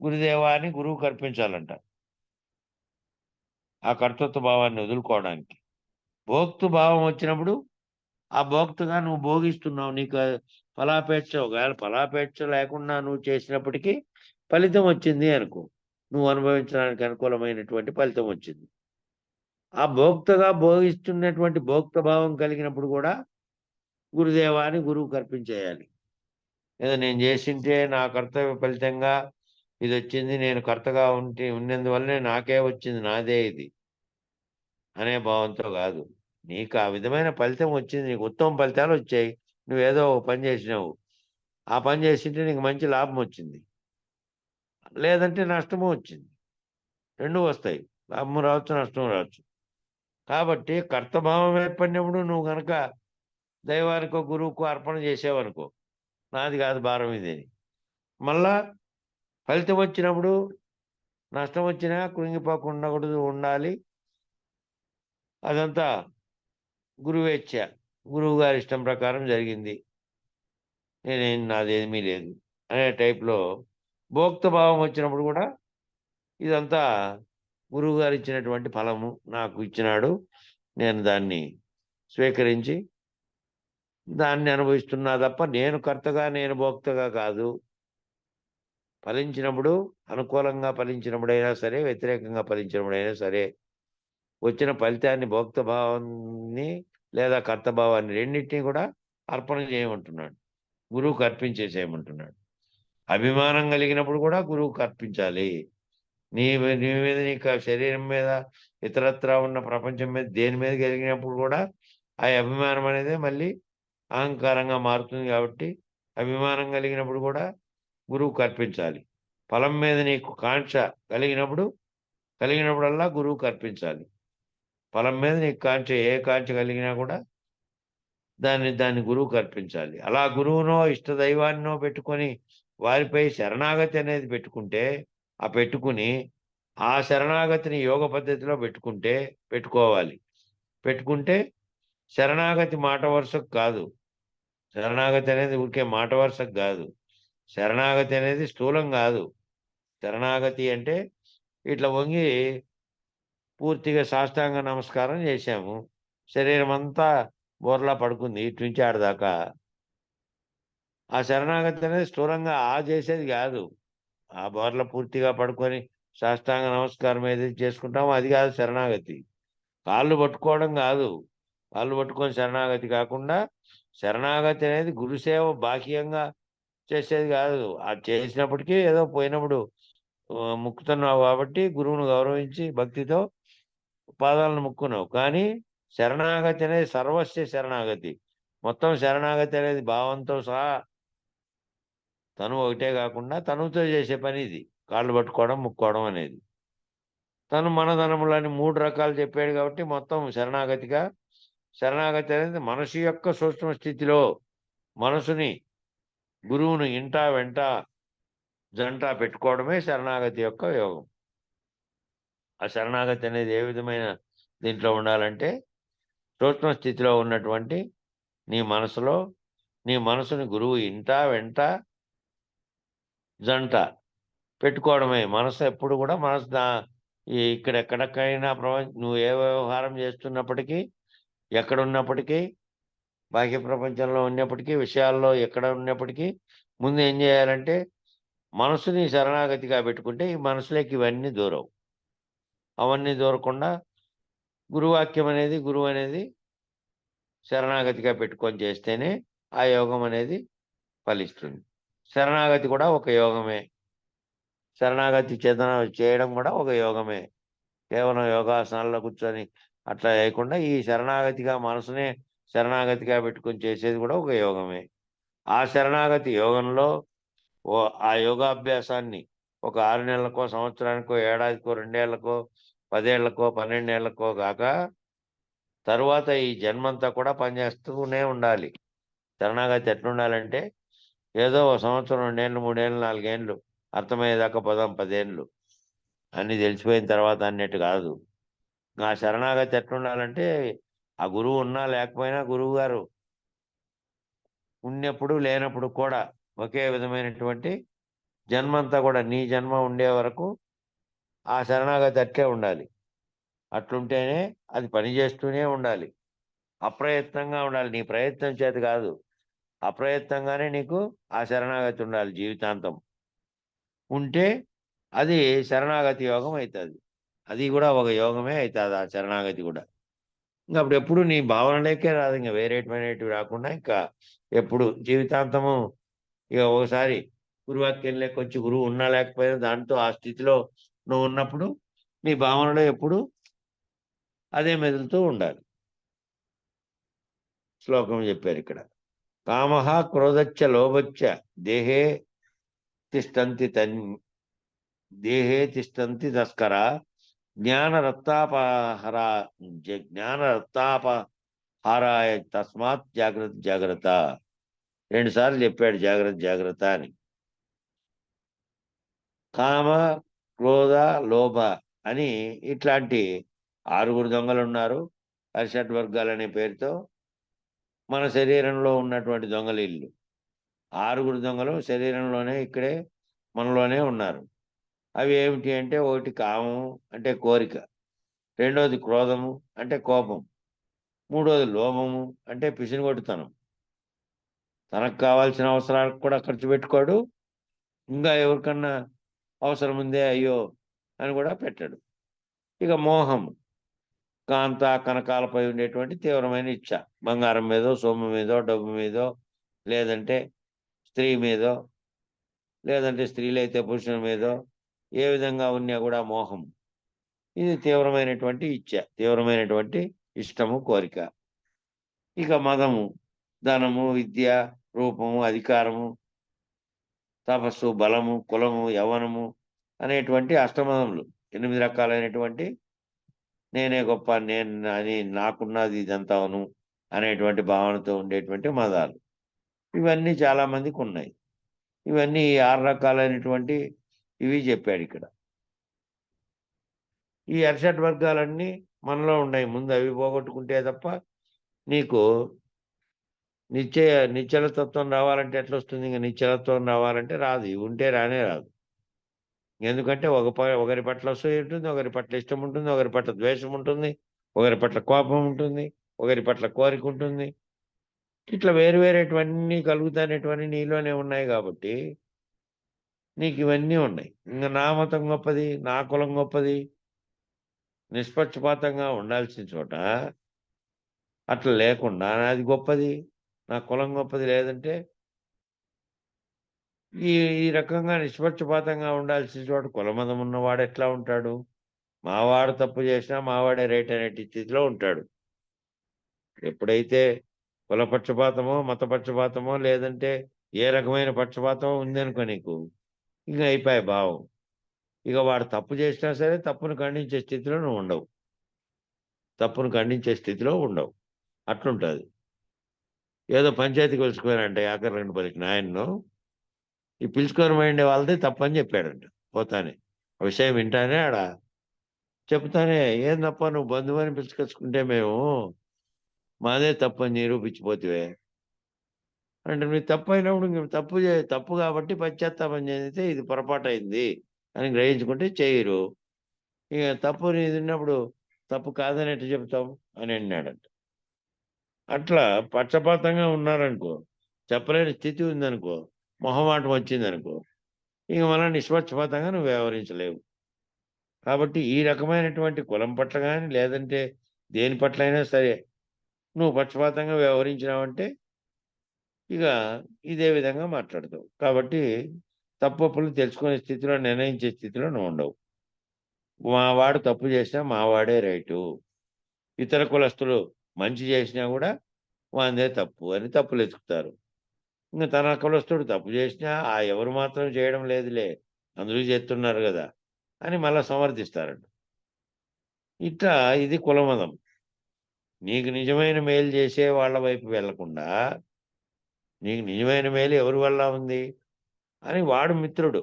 గురుదేవా అని గురువుకు అర్పించాలంట. ఆ కర్తృత్వ భావాన్ని వదులుకోవడానికి. భోక్తృ భావం వచ్చినప్పుడు ఆ భోక్తగా నువ్వు భోగిస్తున్నావు. నీకు ఫలాపేక్ష, ఒకవేళ ఫలాపేక్ష లేకుండా నువ్వు చేసినప్పటికీ ఫలితం వచ్చింది అనుకో. నువ్వు అనుభవించడానికి అనుకూలమైనటువంటి ఫలితం వచ్చింది. ఆ భోక్తగా భోగిస్తున్నటువంటి భోక్త భావం కలిగినప్పుడు కూడా గురుదేవా అని గురువుకి అర్పించేయాలి. ఏదో నేను చేసింటే నా కర్తవ్య ఫలితంగా ఇది వచ్చింది, నేను కర్తగా ఉన్నందువల్లనే నాకే వచ్చింది, నాదే ఇది అనే భావంతో కాదు. నీకు ఆ విధమైన ఫలితం వచ్చింది, నీకు ఉత్తమ ఫలితాలు వచ్చాయి. నువ్వేదో ఒక పని చేసినావు, ఆ పని చేసింటే నీకు మంచి లాభం వచ్చింది, లేదంటే నష్టము వచ్చింది. రెండు వస్తాయి, లాభం రావచ్చు, నష్టం రావచ్చు. కాబట్టి కర్తభావం ఏర్పడినప్పుడు నువ్వు కనుక దైవానికో గురువుకో అర్పణ చేసావనుకో, నాది కాదు భారం ఇది అని, మళ్ళా ఫలితం వచ్చినప్పుడు నష్టం వచ్చినా కృంగిపోకుండా ఉండాలి. అదంతా గురువేచ్ఛ, గురువు గారి ఇష్టం ప్రకారం జరిగింది, నాదేమీ లేదు అనే టైప్లో భోక్త భావం వచ్చినప్పుడు కూడా ఇదంతా గురువు గారు ఇచ్చినటువంటి ఫలము నాకు ఇచ్చినాడు, నేను దాన్ని స్వీకరించి దాన్ని అనుభవిస్తున్నా తప్ప నేను కర్తగా నేను భోక్తగా కాదు. ఫలించినప్పుడు అనుకూలంగా ఫలించినప్పుడైనా సరే, వ్యతిరేకంగా ఫలించినప్పుడైనా సరే, వచ్చిన ఫలితాన్ని భోక్త భావాన్ని లేదా కర్తభావాన్ని రెండింటినీ కూడా అర్పణ చేయమంటున్నాడు, గురువుకు అర్పించేసేయమంటున్నాడు. అభిమానం కలిగినప్పుడు కూడా గురువుకు అర్పించాలి. నీ మీద, నీకు శరీరం మీద, ఇతరత్రా ఉన్న ప్రపంచం మీద, దేని మీద కలిగినప్పుడు కూడా ఆ అభిమానం అనేది మళ్ళీ అహంకారంగా మారుతుంది. కాబట్టి అభిమానం కలిగినప్పుడు కూడా గురువుకు అర్పించాలి. ఫలం మీద నీకు కాంక్ష కలిగినప్పుడల్లా గురువుకు అర్పించాలి. ఫలం మీద నీకు ఏ కాంక్ష కలిగినా కూడా దాన్ని గురువుకు అర్పించాలి. అలా గురువునో ఇష్ట దైవాన్నో పెట్టుకొని వారిపై శరణాగతి అనేది పెట్టుకుని ఆ శరణాగతిని యోగ పద్ధతిలో పెట్టుకోవాలి. పెట్టుకుంటే శరణాగతి మాట వరుసకు కాదు. శరణాగతి అనేది ఊరికే మాట వరుసకు కాదు. శరణాగతి అనేది స్థూలం కాదు. శరణాగతి అంటే ఇట్లా వంగి పూర్తిగా సాష్టాంగ నమస్కారం చేశాము, శరీరం అంతా బోర్లా పడుకుంది ఇటు నుంచి ఆడదాకా. ఆ శరణాగతి అనేది స్థూలంగా చేసేది కాదు. ఆ బోర్ల పూర్తిగా పడుకొని సాష్టాంగ నమస్కారం ఏదైతే చేసుకుంటామో అది కాదు శరణాగతి. కాళ్ళు పట్టుకోవడం కాదు. కాళ్ళు పట్టుకొని శరణాగతి కాకుండా, శరణాగతి అనేది గురుసేవ బాహ్యంగా చేసేది కాదు. అది చేసినప్పటికీ ఏదో పోయినప్పుడు ముక్కుతున్నావు కాబట్టి గురువును గౌరవించి భక్తితో పాదాలను ముక్కున్నావు. కానీ శరణాగతి అనేది సర్వస్వ శరణాగతి. మొత్తం శరణాగతి అనేది భావంతో సహా తను ఒకటే కాకుండా తనుతో చేసే పని ఇది. కాళ్ళు పట్టుకోవడం, ముక్కోవడం అనేది. తను మనధనములని 3 రకాలు చెప్పాడు కాబట్టి మొత్తం శరణాగతి అనేది మనసు యొక్క సూక్ష్మ స్థితిలో మనసుని గురువును ఇంటా వెంట జంట పెట్టుకోవడమే శరణాగతి యొక్క యోగం. ఆ శరణాగతి అనేది ఏ విధమైన దీంట్లో ఉండాలంటే, సూక్ష్మ స్థితిలో ఉన్నటువంటి నీ మనసుని గురువు ఇంటా వెంట జంట పెట్టుకోవడమే. మనసు ఎప్పుడు కూడా ఇక్కడెక్కడికైనా నువ్వు ఏ వ్యవహారం చేస్తున్నప్పటికీ, ఎక్కడున్నప్పటికీ, బాహ్య ప్రపంచంలో ఉన్నప్పటికీ, విషయాల్లో ఎక్కడ ఉన్నప్పటికీ ముందు ఏం చేయాలంటే మనసుని శరణాగతిగా పెట్టుకుంటే ఈ మనసులోకి ఇవన్నీ దూరవు. అవన్నీ దూరకుండా గురువు అనేది శరణాగతిగా పెట్టుకొని చేస్తేనే ఆ యోగం అనేది ఫలిస్తుంది. శరణాగతి కూడా ఒక యోగమే. శరణాగతి చేయడం కూడా ఒక యోగమే. కేవలం యోగాసనాల్లో కూర్చొని అట్లా చేయకుండా ఈ మనసునే శరణాగతిగా పెట్టుకొని చేసేది కూడా ఒక యోగమే. ఆ శరణాగతి యోగంలో ఆ యోగాభ్యాసాన్ని ఒక 6 నెలలకో, సంవత్సరానికో, ఏడాదికో, 2 ఏళ్లకో, 10 ఏళ్లకో, 12 ఏళ్లకో కాక తరువాత ఈ జన్మంతా కూడా పనిచేస్తూనే ఉండాలి. శరణాగతి ఎట్లుండాలంటే ఏదో 1 సంవత్సరం, 2 ఏళ్ళు, 3 ఏళ్ళు, 4 ఏళ్ళు అర్థమయ్యేదాకా 10 ఏళ్ళు అన్నీ తెలిసిపోయిన తర్వాత అన్నట్టు కాదు. ఆ శరణాగతి ఎట్లుండాలంటే ఆ గురువు ఉన్నా లేకపోయినా గురువు గారు ఉన్నప్పుడు లేనప్పుడు కూడా ఒకే విధమైనటువంటి జన్మంతా కూడా నీ జన్మ ఉండే వరకు ఆ శరణాగతి అట్లే ఉండాలి. అట్లుంటేనే అది పనిచేస్తూనే ఉండాలి. అప్రయత్నంగా ఉండాలి. నీ ప్రయత్నం చేత కాదు, అప్రయత్నంగానే నీకు ఆ శరణాగతి ఉండాలి జీవితాంతం. ఉంటే అది శరణాగతి యోగం అవుతుంది. అది కూడా ఒక యోగమే అవుతుంది ఆ శరణాగతి కూడా. ఇంకా అప్పుడు ఎప్పుడు నీ భావనలేకే రాదు, ఇంకా వేరేటివి రాకుండా ఇంకా ఎప్పుడు జీవితాంతము ఇక ఒకసారి గురువాక్యం వచ్చి గురువు ఉన్నా లేకపోయినా దాంతో ఆ స్థితిలో నువ్వు ఉన్నప్పుడు నీ భావనలో ఎప్పుడు అదే మెదులుతూ ఉండాలి. శ్లోకం చెప్పారు ఇక్కడ. కామః క్రోధచ్చ లోభచ్చ దేహే తిష్టంతి తస్కరా జ్ఞానరత్తాపహారాయ తస్మాత్ జాగ్రత్త. 2 సార్లు చెప్పాడు జాగ్రత్త అని. కామ, క్రోధ, లోభ అని ఇట్లాంటి 6 దొంగలు ఉన్నారు. అరిషడ్ వర్గాలు అనే పేరుతో మన శరీరంలో ఉన్నటువంటి దొంగలు ఇల్లు. 6 దొంగలు శరీరంలోనే ఇక్కడే మనలోనే ఉన్నారు. అవి ఏమిటి అంటే, ఒకటి కామము అంటే కోరిక, రెండోది క్రోధము అంటే కోపం, మూడోది లోభము అంటే పిసినిగొట్టుతనం. తనకు కావాల్సిన అవసరాలకు కూడా ఖర్చు పెట్టుకోడు, ఇంకా ఎవరికన్నా అవసరం ఉందే అయ్యో అని కూడా పెట్టడు. ఇక మోహం, కాంత కనకాలపై ఉండేటువంటి తీవ్రమైన ఇచ్చ, బంగారం మీదో, సొమ్ము మీదో, డబ్బు మీదో, లేదంటే స్త్రీ మీదో, లేదంటే స్త్రీలైతే పురుషుల మీదో, ఏ విధంగా ఉన్నా కూడా మోహం. ఇది తీవ్రమైనటువంటి ఇచ్చ, తీవ్రమైనటువంటి ఇష్టము, కోరిక. ఇక మదము, ధనము, విద్య, రూపము, అధికారము, తపస్సు, బలము, కులము, యవ్వనము అనేటువంటి అష్టమదములు 8 రకాలైనటువంటి నేనే గొప్ప, నేను అని, నాకున్నది ఇదంతాను అనేటువంటి భావనతో ఉండేటువంటి మదాలు. ఇవన్నీ చాలా మందికి ఉన్నాయి. ఇవన్నీ ఈ 6 రకాలైనటువంటి ఇవి చెప్పాడిక్కడ. ఈ అరిషడ్ వర్గాలన్నీ మనలో ఉన్నాయి. ముందు అవి పోగొట్టుకుంటే తప్ప నీకు నిశ్చలతత్వం రావాలంటే ఎట్లొస్తుంది? ఇంక నిశ్చలత్వం రావాలంటే రాదు. ఇవి ఉంటే రానే రాదు. ఎందుకంటే ఒకరి పట్ల అసూయ ఉంటుంది, ఒకరి పట్ల ఇష్టం ఉంటుంది, ఒకరి పట్ల ద్వేషం ఉంటుంది, ఒకరి పట్ల కోపం ఉంటుంది, ఒకరి పట్ల కోరిక ఉంటుంది. ఇట్లా వేరు వేరేటివన్నీ కలుగుతానేటివన్నీ నీలోనే ఉన్నాయి కాబట్టి నీకు ఇవన్నీ ఉన్నాయి. ఇంక నా మతం గొప్పది, నా కులం గొప్పది, నిష్పక్షపాతంగా ఉండాల్సిన చోట అట్లా లేకుండా నాది గొప్పది, నా కులం గొప్పది లేదంటే ఈ ఈ రకంగా నిష్పక్షపాతంగా ఉండాల్సిన చోట కులమతం ఉన్నవాడు ఎట్లా ఉంటాడు? మావాడు తప్పు చేసినా మావాడే రైట్ అనే స్థితిలో ఉంటాడు. ఎప్పుడైతే కులపక్షపాతమో, మతపక్షపాతమో లేదంటే ఏ రకమైన పక్షపాతమో ఉందనుకో నీకు, ఇంక అయిపాయే భావం. ఇక వాడు తప్పు చేసినా సరే తప్పును ఖండించే స్థితిలో నువ్వు ఉండవు. తప్పును ఖండించే స్థితిలో ఉండవు. అట్లుంటది. ఏదో పంచాయతీకి పిలుచుకుపోయారంట ఆఖరి 2 పలికిన ఆయన్ను. ఈ పిలుచుకొని పోయిండే వాళ్ళదే తప్పని చెప్పాడంట పోతానే. ఆ విషయం వింటానే ఆడ చెప్తానే, ఏందప్పా నువ్వు బంధువని పిలుచుకొచ్చుకుంటే మేము మాదే తప్పని నిరూపించిపోతివే. అంటే మీరు తప్పు అయినప్పుడు ఇంక తప్పు కాబట్టి పశ్చాత్తాపం చెందితే ఇది పొరపాటయింది అని గ్రహించుకుంటే చేయరు. ఇక తప్పు నీది ఉన్నప్పుడు తప్పు కాదని ఎట్లా చెప్తావు అని అన్నాడంట. అట్లా పక్షపాతంగా ఉన్నారనుకో, చెప్పలేని స్థితి ఉందనుకో, మొహమాటం వచ్చిందనుకో, ఇక మళ్ళా నిష్పక్షపాతంగా నువ్వు వ్యవహరించలేవు. కాబట్టి ఈ రకమైనటువంటి కులం పట్ల గాని, లేదంటే దేని పట్లైనా సరే నువ్వు పక్షపాతంగా వ్యవహరించినావంటే ఇక ఇదే విధంగా మాట్లాడతావు. కాబట్టి తప్పొప్పులు తెలుసుకునే స్థితిలో, నిర్ణయించే స్థితిలో నువ్వు ఉండవు. మావాడు తప్పు చేసినా మావాడే రైటు. ఇతర కులస్తులు మంచి చేసినా కూడా వానిదే తప్పు అని తప్పులు ఎతుకుతారు. ఇంక తన కులస్తుడు తప్పు చేసినా ఎవరు మాత్రం చేయడం లేదులే, అందరూ చేస్తున్నారు కదా అని మళ్ళా సమర్థిస్తారంట. ఇట్లా ఇది కులమదం. నీకు నిజమైన మేలు చేసే వాళ్ళ వైపు వెళ్లకుండా, నీకు నిజమైన మేలు ఎవరి వల్ల ఉంది అని వాడు మిత్రుడు,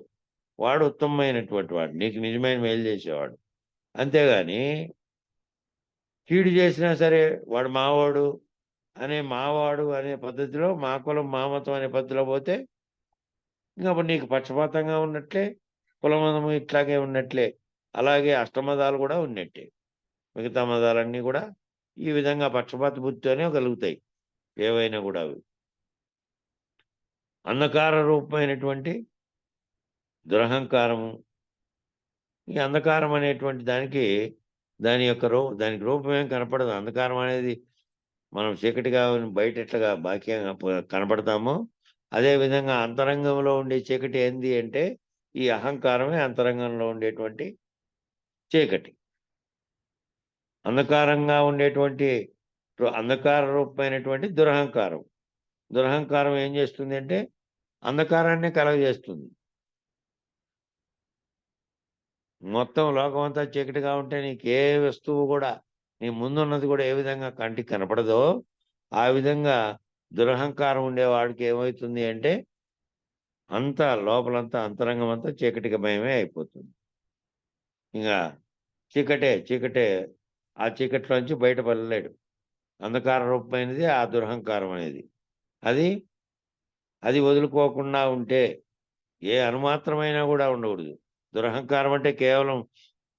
వాడు ఉత్తమమైనటువంటి వాడు, నీకు నిజమైన మేలు చేసేవాడు. అంతేగాని కీడు చేసినా సరే వాడు మావాడు అనే పద్ధతిలో, మా కులం మా మతం అనే పద్ధతిలో పోతే ఇంక అప్పుడు నీకు పక్షపాతంగా ఉన్నట్లే, కులమదము ఇట్లాగే ఉన్నట్లే. అలాగే అష్టమదాలు కూడా ఉన్నట్టే. మిగతా మదాలన్నీ కూడా ఈ విధంగా పక్షపాత బుద్ధితోనే కలుగుతాయి ఏవైనా కూడా అవి. అంధకార రూపమైనటువంటి దురహంకారము. ఈ అంధకారం అనేటువంటి దానికి దానికి రూపం ఏం కనపడదు. అంధకారం అనేది మనం చీకటిగా బయట ఎట్లాగా బాహ్యంగా కనపడతామో అదే విధంగా అంతరంగంలో ఉండే చీకటి ఏంది అంటే ఈ అహంకారమే అంతరంగంలో ఉండేటువంటి చీకటి. అంధకారంగా ఉండేటువంటి అంధకార రూపమైనటువంటి దురహంకారం. దురహంకారం ఏం చేస్తుంది అంటే అంధకారాన్నే కలగజేస్తుంది. మొత్తం లోకం అంతా చీకటిగా ఉంటే నీకు ఏ వస్తువు కూడా, నీ ముందున్నది కూడా ఏ విధంగా కంటికి కనపడదో ఆ విధంగా దురహంకారం ఉండేవాడికి ఏమవుతుంది అంటే అంతా లోపలంతా అంతరంగం అంతా చీకటిమయమే అయిపోతుంది. ఇంకా చీకటే ఆ చీకట్లోంచి బయటపడలేడు. అంధకార రూపమైనది ఆ దురహంకారం అనేది. అది వదులుకోకుండా ఉంటే ఏ అనుమాత్రమైనా కూడా ఉండకూడదు. దురహంకారం అంటే కేవలం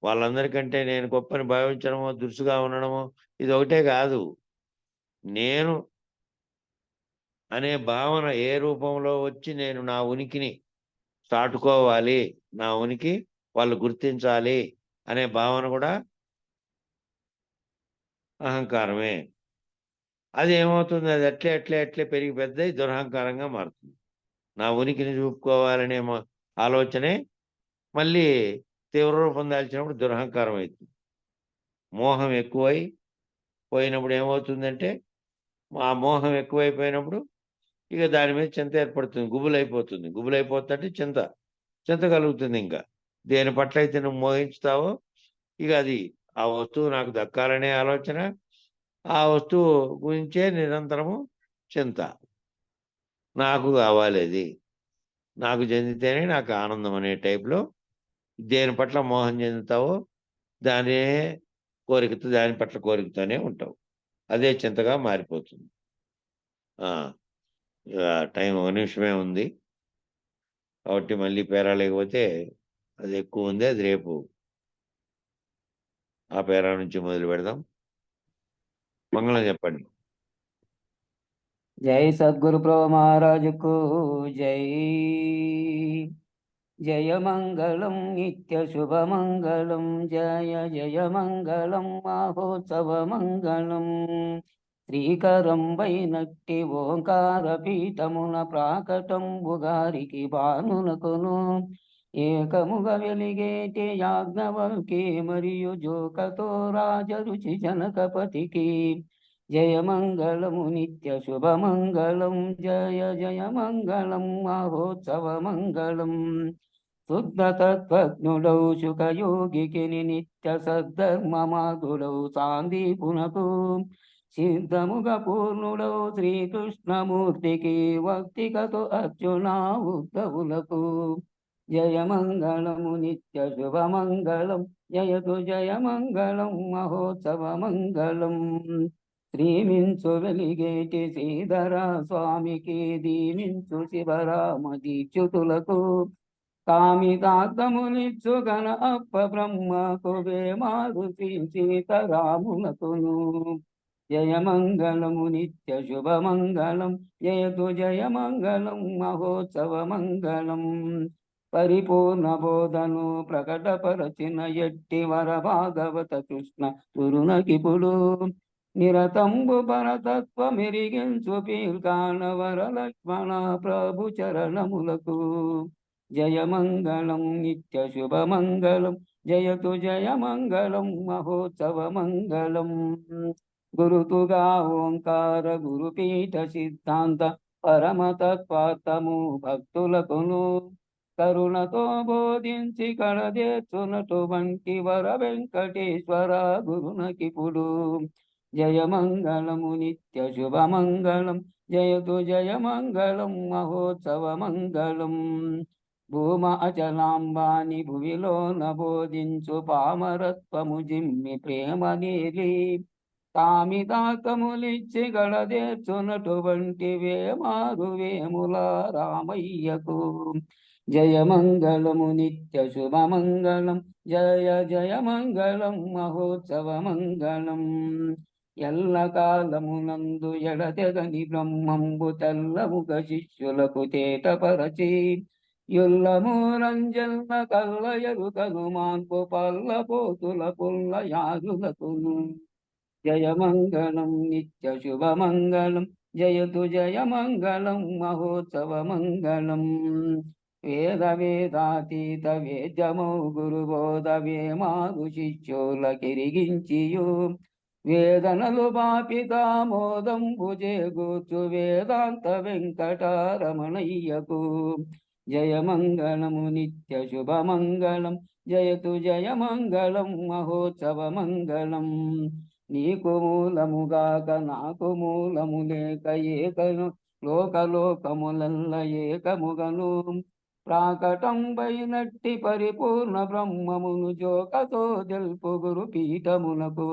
వాళ్ళందరికంటే నేను గొప్పని భావించడమో, దురుసుగా ఉండడమో ఇది ఒకటే కాదు. నేను అనే భావన ఏ రూపంలో వచ్చి నేను నా ఉనికిని చాటుకోవాలి, నా ఉనికి వాళ్ళు గుర్తించాలి అనే భావన కూడా అహంకారమే. అది ఏమవుతుంది? అది అట్లే పెరిగి పెద్దయి దురహంకారంగా మారుతుంది. నా ఉనికిని చూపుకోవాలనే ఆలోచనే మళ్ళీ తీవ్ర రూపం దాల్చినప్పుడు దురహంకారం అవుతుంది. మోహం ఎక్కువై పోయినప్పుడు ఏమవుతుందంటే, ఆ మోహం ఎక్కువైపోయినప్పుడు ఇక దాని మీద చింత ఏర్పడుతుంది, గుబులైపోతుంది. గుబులైపోతుంటే చింత కలుగుతుంది. ఇంకా దేని పట్ల అయితే నువ్వు మోహించుతావో ఇక అది ఆ వస్తువు నాకు దక్కాలనే ఆలోచన, ఆ వస్తువు గురించే నిరంతరము చింత. నాకు కావాలి అది, నాకు చెందితేనే నాకు ఆనందం అనే టైప్లో దేని పట్ల మోహం చెందుతావో దాని పట్ల కోరికతోనే ఉంటావు. అదే చింతగా మారిపోతుంది. టైం 1 నిమిషమే ఉంది కాబట్టి మళ్ళీ పేరా లేకపోతే అది ఎక్కువ ఉంది. అది రేపు ఆ పేరా నుంచి మొదలు పెడదాం. మంగళం చెప్పండి. జై సద్గురు ప్రభు మహారాజుకు జై. జయ మంగళం నిత్య శుభమంగళం, జయ జయ మంగళం మహోత్సవ మంగళం. శ్రీకరం వైనట్టి ఓంకార పీఠమున ప్రాకటంబుగారికి భానునకును ఏకముగ వెలిగేటి యాజ్ఞవల్కి మరియు జోకతో రాజరుచి జనకపతికి జయ మంగళము నిత్య శుభమంగళం, జయ జయ మంగళం మహోత్సవ మంగళం. శుద్ధ తత్వజ్ఞుడౌ శుకయోగికి నిత్య సద్ధర్మమాతుడౌ సాందీపునకు సిద్ధముగ పూర్ణుడౌ శ్రీకృష్ణమూర్తికి భక్తికతో అర్జున ఉద్ధవులకు జయ మంగళము నిత్య శుభమంగళం, జయతు జయ మంగళం మహోత్సవ మంగళం. శ్రీమించు వెలిగేటి శ్రీధర స్వామికి దీవించు శివరామ దీక్షుతులకు కామితార్థములిచ్చు గణ అప్ప బ్రహ్మకు వేమారు శ్రీ సీతారాములకును జయ మంగళము నిత్య శుభమంగళం, జయతు జయ మంగళం మహోత్సవ మంగళం. పరిపూర్ణ బోధను ప్రకటపరచిన ఎట్టి వర భాగవత కృష్ణ గురునకిపుడు నిరతంబు పరతత్వ మెరిగించు పీల్కాణ వర లక్ష్మణ ప్రభు చరణములకు జయ మంగళం నిత్య శుభమంగళం, జయతు జయ మంగళం మహోత్సవ మంగళం. గురుతుగా ఓంకార గురుపీఠ సిద్ధాంత పరమతత్వార్థము భక్తులకును కరుణతో బోధించి కడదేర్చునటువంటి వర వెంకటేశ్వర గురునకిపుడు జయ మంగళము నిత్య శుభమంగళం, జయతు జయ మంగళం మహోత్సవ మంగళం. భూమ అచలాంబాని భువిలోన బోధించు పామరత్వము జిమ్మి ప్రేమ నీలి కామిదాకములిచ్చి గడదేర్చునటువంటి వేమారు వేముల రామయ్యకు జయ మంగళము నిత్య శుభమంగళం, జయ జయ మంగళం మహోత్సవ మంగళం. ఎల్లకాలమునందు ఎడతెగని బ్రహ్మంబు తెల్లముగ శిష్యులకు తేటపరచి యుల్లమూరంజల్ల కల్లయరుకను మాన్పు పల్లపోతుల పుల్ల యారులకును జయ మంగళం నిత్య శుభమంగళం, జయతు జయ మంగళం మహోత్సవ మంగళం. వేద వేదాతీత వేద్యమౌ గురుబోధ వేమారు శిష్యుల కిరిగించియు వేదనలు బాపితామోదంబు చేకూర్చు వేదాంత వెంకటరమణయ్యకు జయ మంగళము నిత్య శుభమంగళం, జయతు జయ మంగళం మహోత్సవ మంగళం. నీకు మూలముగాక నాకు మూలము లేక ఏకను లోకలోకములల్ల ఏకముగను ప్రాకటంబైనట్టి పరిపూర్ణ బ్రహ్మమును జోకతో తెలుపు గురు పీఠమునకు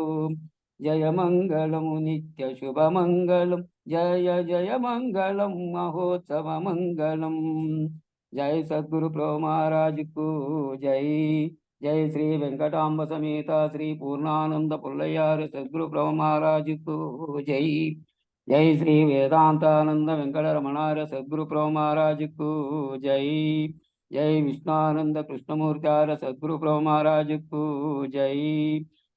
జయ మంగళము నిత్య శుభమంగళం, జయ జయ మంగళం మహోత్సవ మంగళం. జై సద్గురు ప్రభు మహారాజుకు జై. జై శ్రీ వెంకటాంబ సమేత శ్రీ పూర్ణానంద పుల్లయ్యారు సద్గురు ప్రభు మహారాజుకు జై. జై శ్రీ వేదాంతానంద వెంకటరమణార సద్గురు ప్రభు మహారాజుకు జై. జై విష్ణానంద కృష్ణమూర్తార సద్గురు ప్రభు మహారాజుకు జై.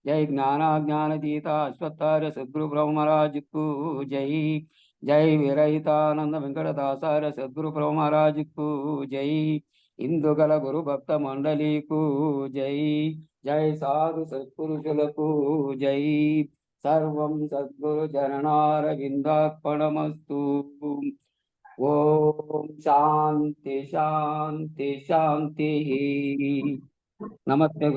జై జ్ఞానాజ్ఞానతీత అశ్వత్థార సద్గురు ప్రభు మహారాజుకు జై. జై విరహితానంద వెంకటదాసార సద్గురు ప్రభు మహారాజుకు జై. ఇందుగల గురు భక్త మండలికు జై. జై సాధు సత్పురుషులకు జై. సర్వం సద్గురు చరణారవిందార్పణమస్తు. ఓం శాంతి శాంతి శాంతి. నమస్తే.